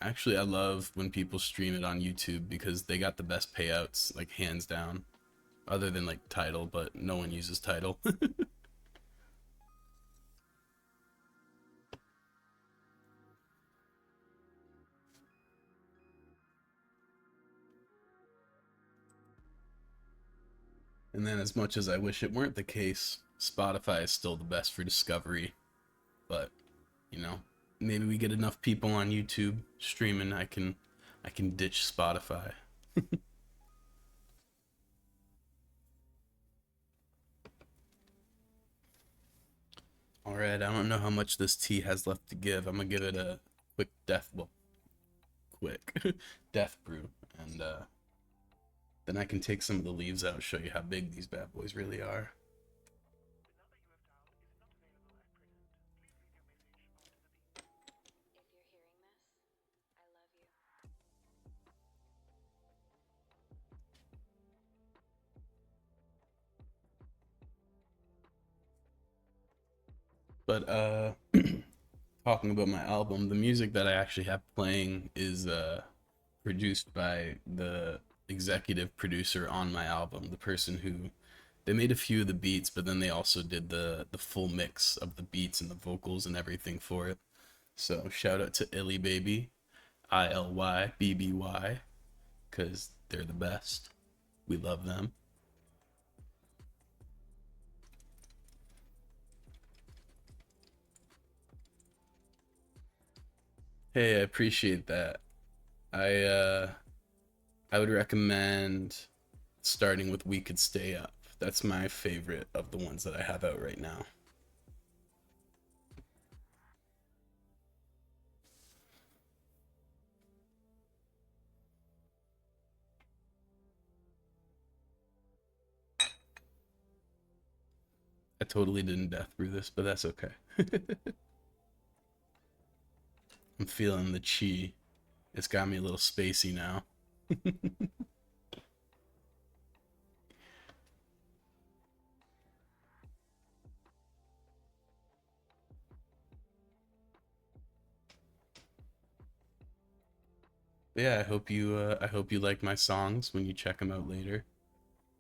Actually, I love when people stream it on YouTube because they got the best payouts, like hands down. Other than like Tidal, but no one uses Tidal. And then, as much as I wish it weren't the case, Spotify is still the best for discovery. But you know, maybe we get enough people on YouTube streaming, I can ditch Spotify. All right, I don't know how much this tea has left to give. I'm gonna give it a quick quick death brew, and then I can take some of the leaves out and show you how big these bad boys really are. If you're hearing this, I love you. But talking about my album, the music that I actually have playing is produced by the executive producer on my album, the person who they made a few of the beats, but then they also did the full mix of the beats and the vocals and everything for it. So shout out to Illy Baby, ILYBBY, because they're the best. We love them. Hey, I appreciate that. I uh I would recommend starting with We Could Stay Up. That's my favorite of the ones that I have out right now. I totally didn't death through this, but that's okay. I'm feeling the chi. It's got me a little spacey now. But yeah, I hope you like my songs when you check them out later.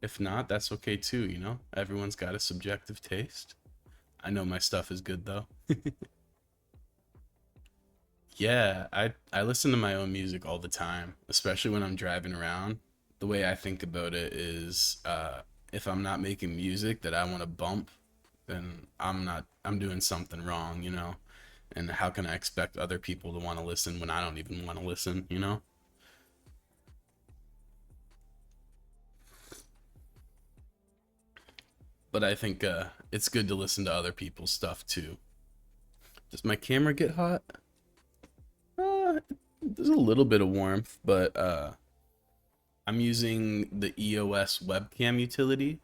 If not, that's okay too, you know? Everyone's got a subjective taste. I know my stuff is good though. Yeah, I listen to my own music all the time, especially when I'm driving around. The way I think about it is if I'm not making music that I want to bump, then I'm doing something wrong, you know? And how can I expect other people to want to listen when I don't even want to listen, you know? But I think it's good to listen to other people's stuff too. Does my camera get hot? Uh, there's a little bit of warmth, but I'm using the EOS webcam utility,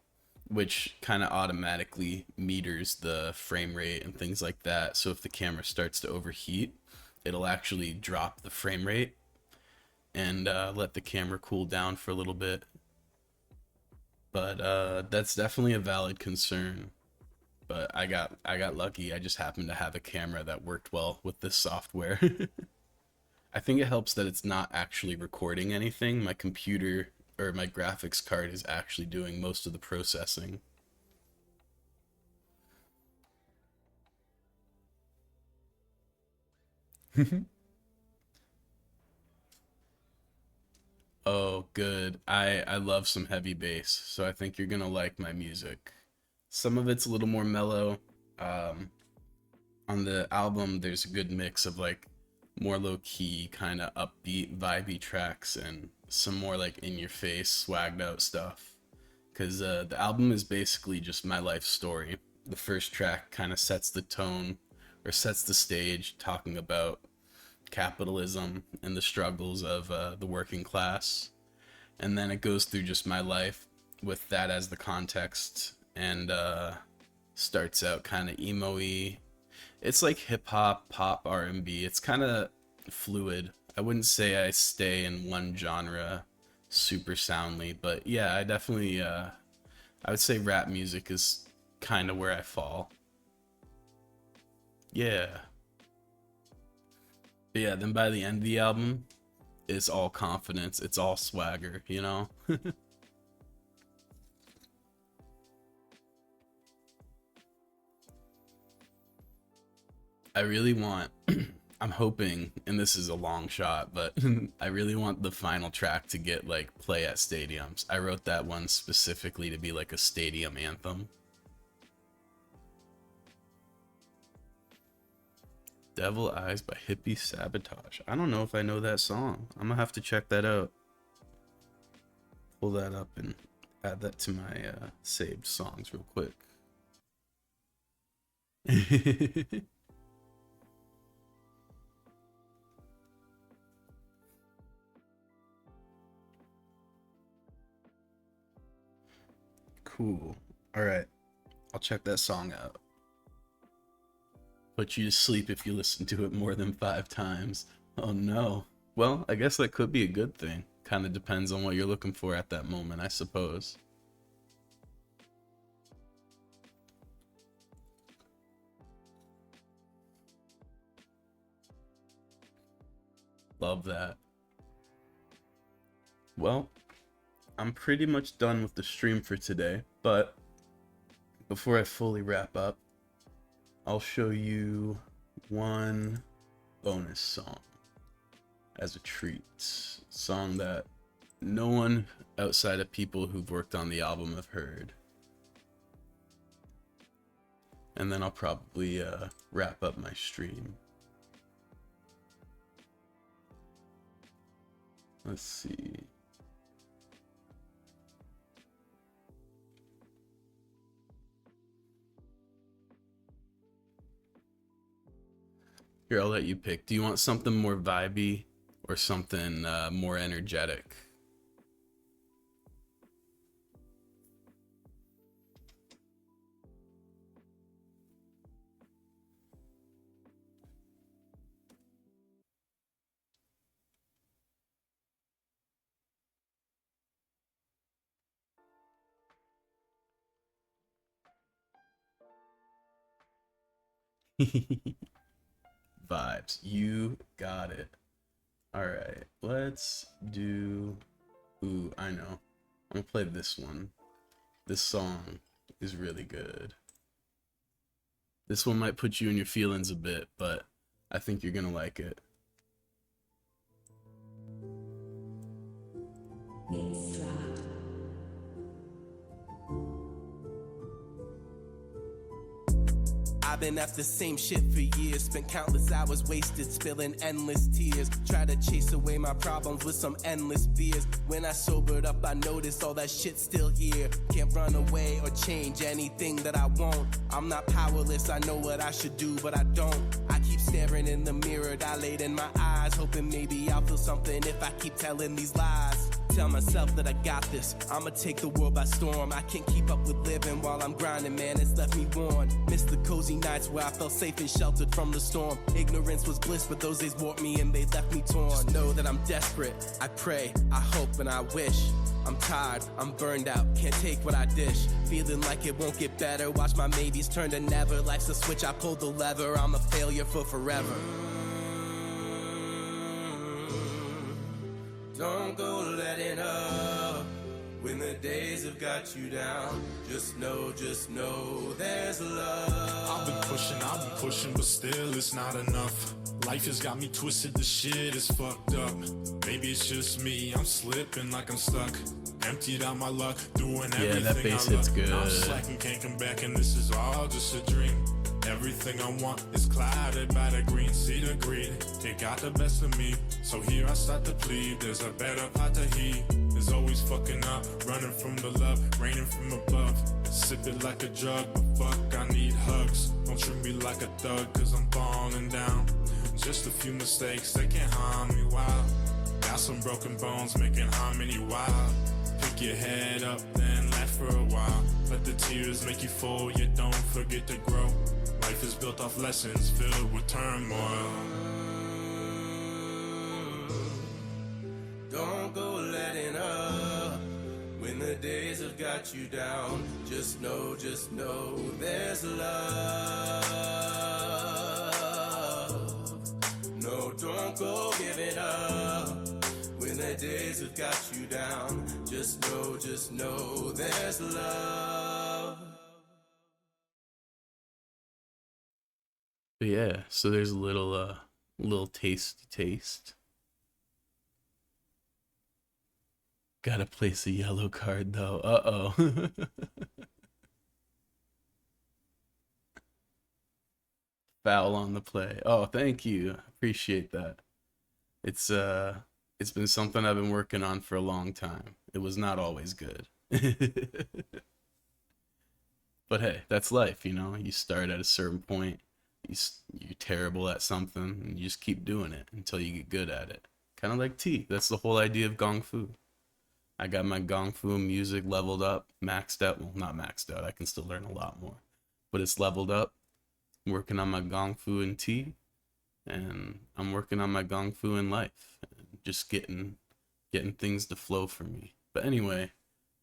which kind of automatically meters the frame rate and things like that. So if the camera starts to overheat, it'll actually drop the frame rate and let the camera cool down for a little bit. But that's definitely a valid concern. But I got lucky. I just happened to have a camera that worked well with this software. I think it helps that it's not actually recording anything. My computer or my graphics card is actually doing most of the processing. Oh, good. I love some heavy bass, so I think you're gonna like my music. Some of it's a little more mellow. Um, on the album, there's a good mix of like more low key, kind of upbeat, vibey tracks, and some more like in your face, swagged out stuff. Because the album is basically just my life story. The first track kind of sets the tone or sets the stage, talking about capitalism and the struggles of the working class. And then it goes through just my life with that as the context and starts out kind of emo-y. It's like hip hop, pop, R&B. It's kind of fluid. I wouldn't say I stay in one genre super soundly, but yeah, I definitely I would say rap music is kind of where I fall. Yeah. But yeah, then by the end of the album, it's all confidence, it's all swagger, you know? I really want I'm hoping, and this is a long shot, but I really want the final track to get like play at stadiums. I wrote that one specifically to be like a stadium anthem. Devil Eyes by Hippie Sabotage. I don't know if I know that song. I'm gonna have to check that out. Pull that up and add that to my saved songs real quick. Cool. All right. I'll check that song out. Put you to sleep if you listen to it more than 5 times. Oh no. Well, I guess that could be a good thing. Kind of depends on what you're looking for at that moment, I suppose. Love that. Well, I'm pretty much done with the stream for today, but before I fully wrap up, I'll show you one bonus song as a treat. Song that no one outside of people who've worked on the album have heard. And then I'll probably wrap up my stream. Let's see. Here, I'll let you pick. Do you want something more vibey or something more energetic? Vibes. You got it. All right, let's do. Ooh, I know. I'm gonna play this one. This song is really good. This one might put you in your feelings a bit, but I think you're gonna like it. I've been after the same shit for years. Spent countless hours wasted spilling endless tears. Try to chase away my problems with some endless fears. When I sobered up, I noticed all that shit's still here. Can't run away or change anything that I won't. I'm not powerless, I know what I should do, but I don't. I keep staring in the mirror, dilating my eyes, hoping maybe I'll feel something if I keep telling these lies. Tell myself that I got this, I'ma take the world by storm. I can't keep up with living while I'm grinding, man, it's left me worn. Miss the cozy nights where I felt safe and sheltered from the storm. Ignorance was bliss, but those days warped me and they left me torn. Just know that I'm desperate, I pray, I hope and I wish. I'm tired, I'm burned out, can't take what I dish. Feeling like it won't get better, watch my maybes turn to never. Life's a switch, I pulled the lever, I'm a failure for forever. Don't go letting up when the days have got you down. Just know there's love. I've been pushing, but still it's not enough. Life has got me twisted, the shit is fucked up. Maybe it's just me, I'm slipping like I'm stuck. Emptied out my luck, doing everything that bass I love. hits good. Now I'm slacking, can't come back, and this is all just a dream. Everything I want is clouded by the green sea of greed. It got the best of me, so here I start to plead. There's a better pot to heat. There's always fucking up, running from the love, raining from above. Sip it like a drug, but fuck, I need hugs. Don't treat me like a thug, cause I'm falling down. Just a few mistakes, they can't harm me wild. Got some broken bones, making harmony wild. Pick your head up, then laugh for a while. Let the tears make you fall, yet don't forget to grow. Life is built off lessons filled with turmoil. Don't go letting up when the days have got you down. Just know there's love. No, don't go giving up when the days have got you down. Just know there's love. But yeah, so there's a little taste. Gotta place a yellow card though. Uh-oh. Foul on the play. Oh, thank you. Appreciate that. It's been something I've been working on for a long time. It was not always good. But hey, that's life, you know. You start at a certain point, you're terrible at something, and you just keep doing it until you get good at it. Kind of like tea. That's the whole idea of gong fu. I got my gong fu music leveled up, maxed out. Well, not maxed out. I can still learn a lot more, but it's leveled up. I'm working on my gong fu in tea, and I'm working on my gong fu in life. Just getting things to flow for me. But anyway,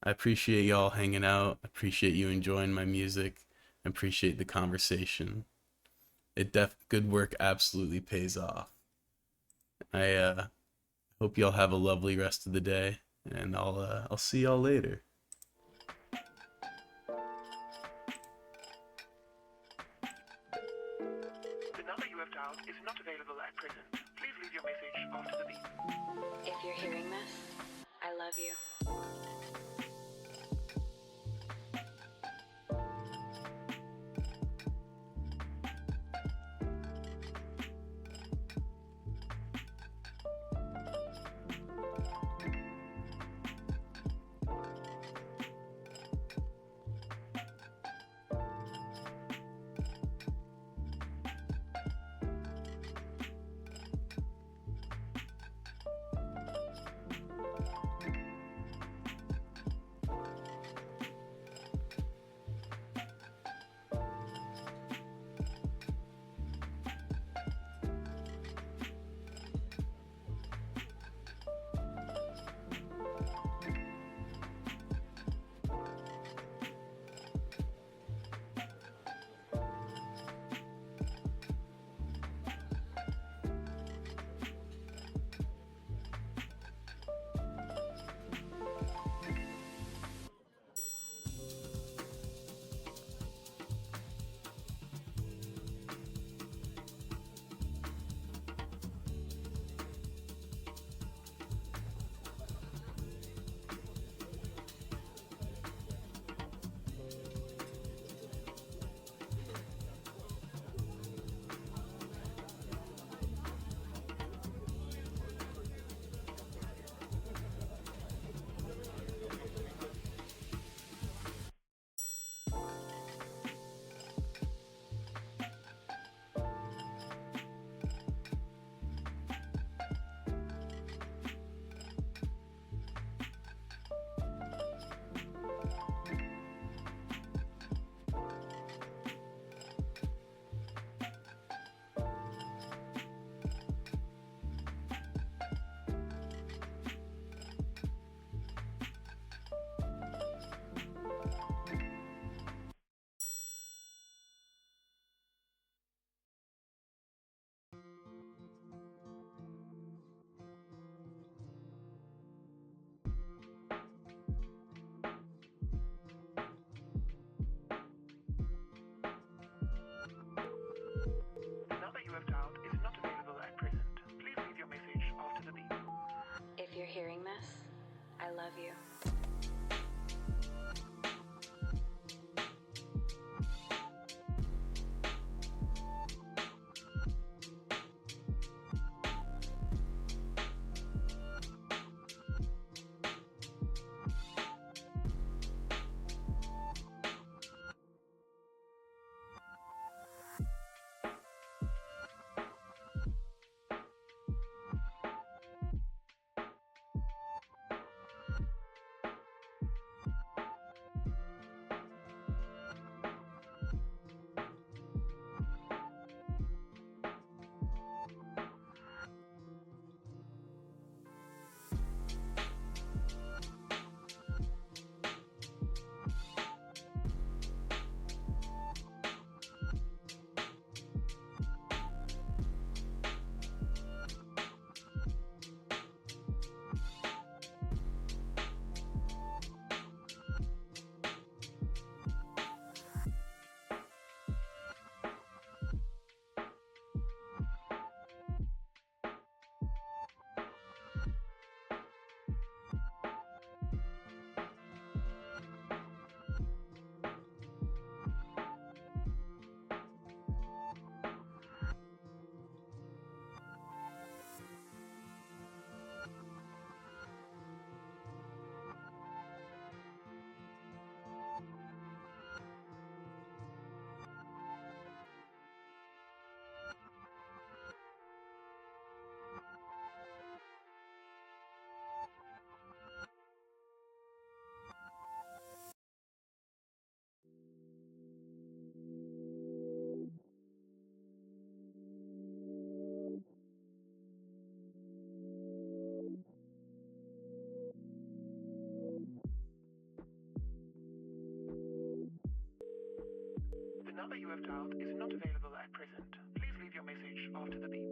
I appreciate y'all hanging out. I appreciate you enjoying my music. I appreciate the conversation. Good work absolutely pays off. I hope y'all have a lovely rest of the day, and I'll see y'all later. The number you have dialed is not available at present. Please leave your message after the beep. If you're hearing this, I love you. The number you have dialed is not available at present. Please leave your message after the beep. If you're hearing this, I love you. number you have dialed is not available at present. Please leave your message after the beep.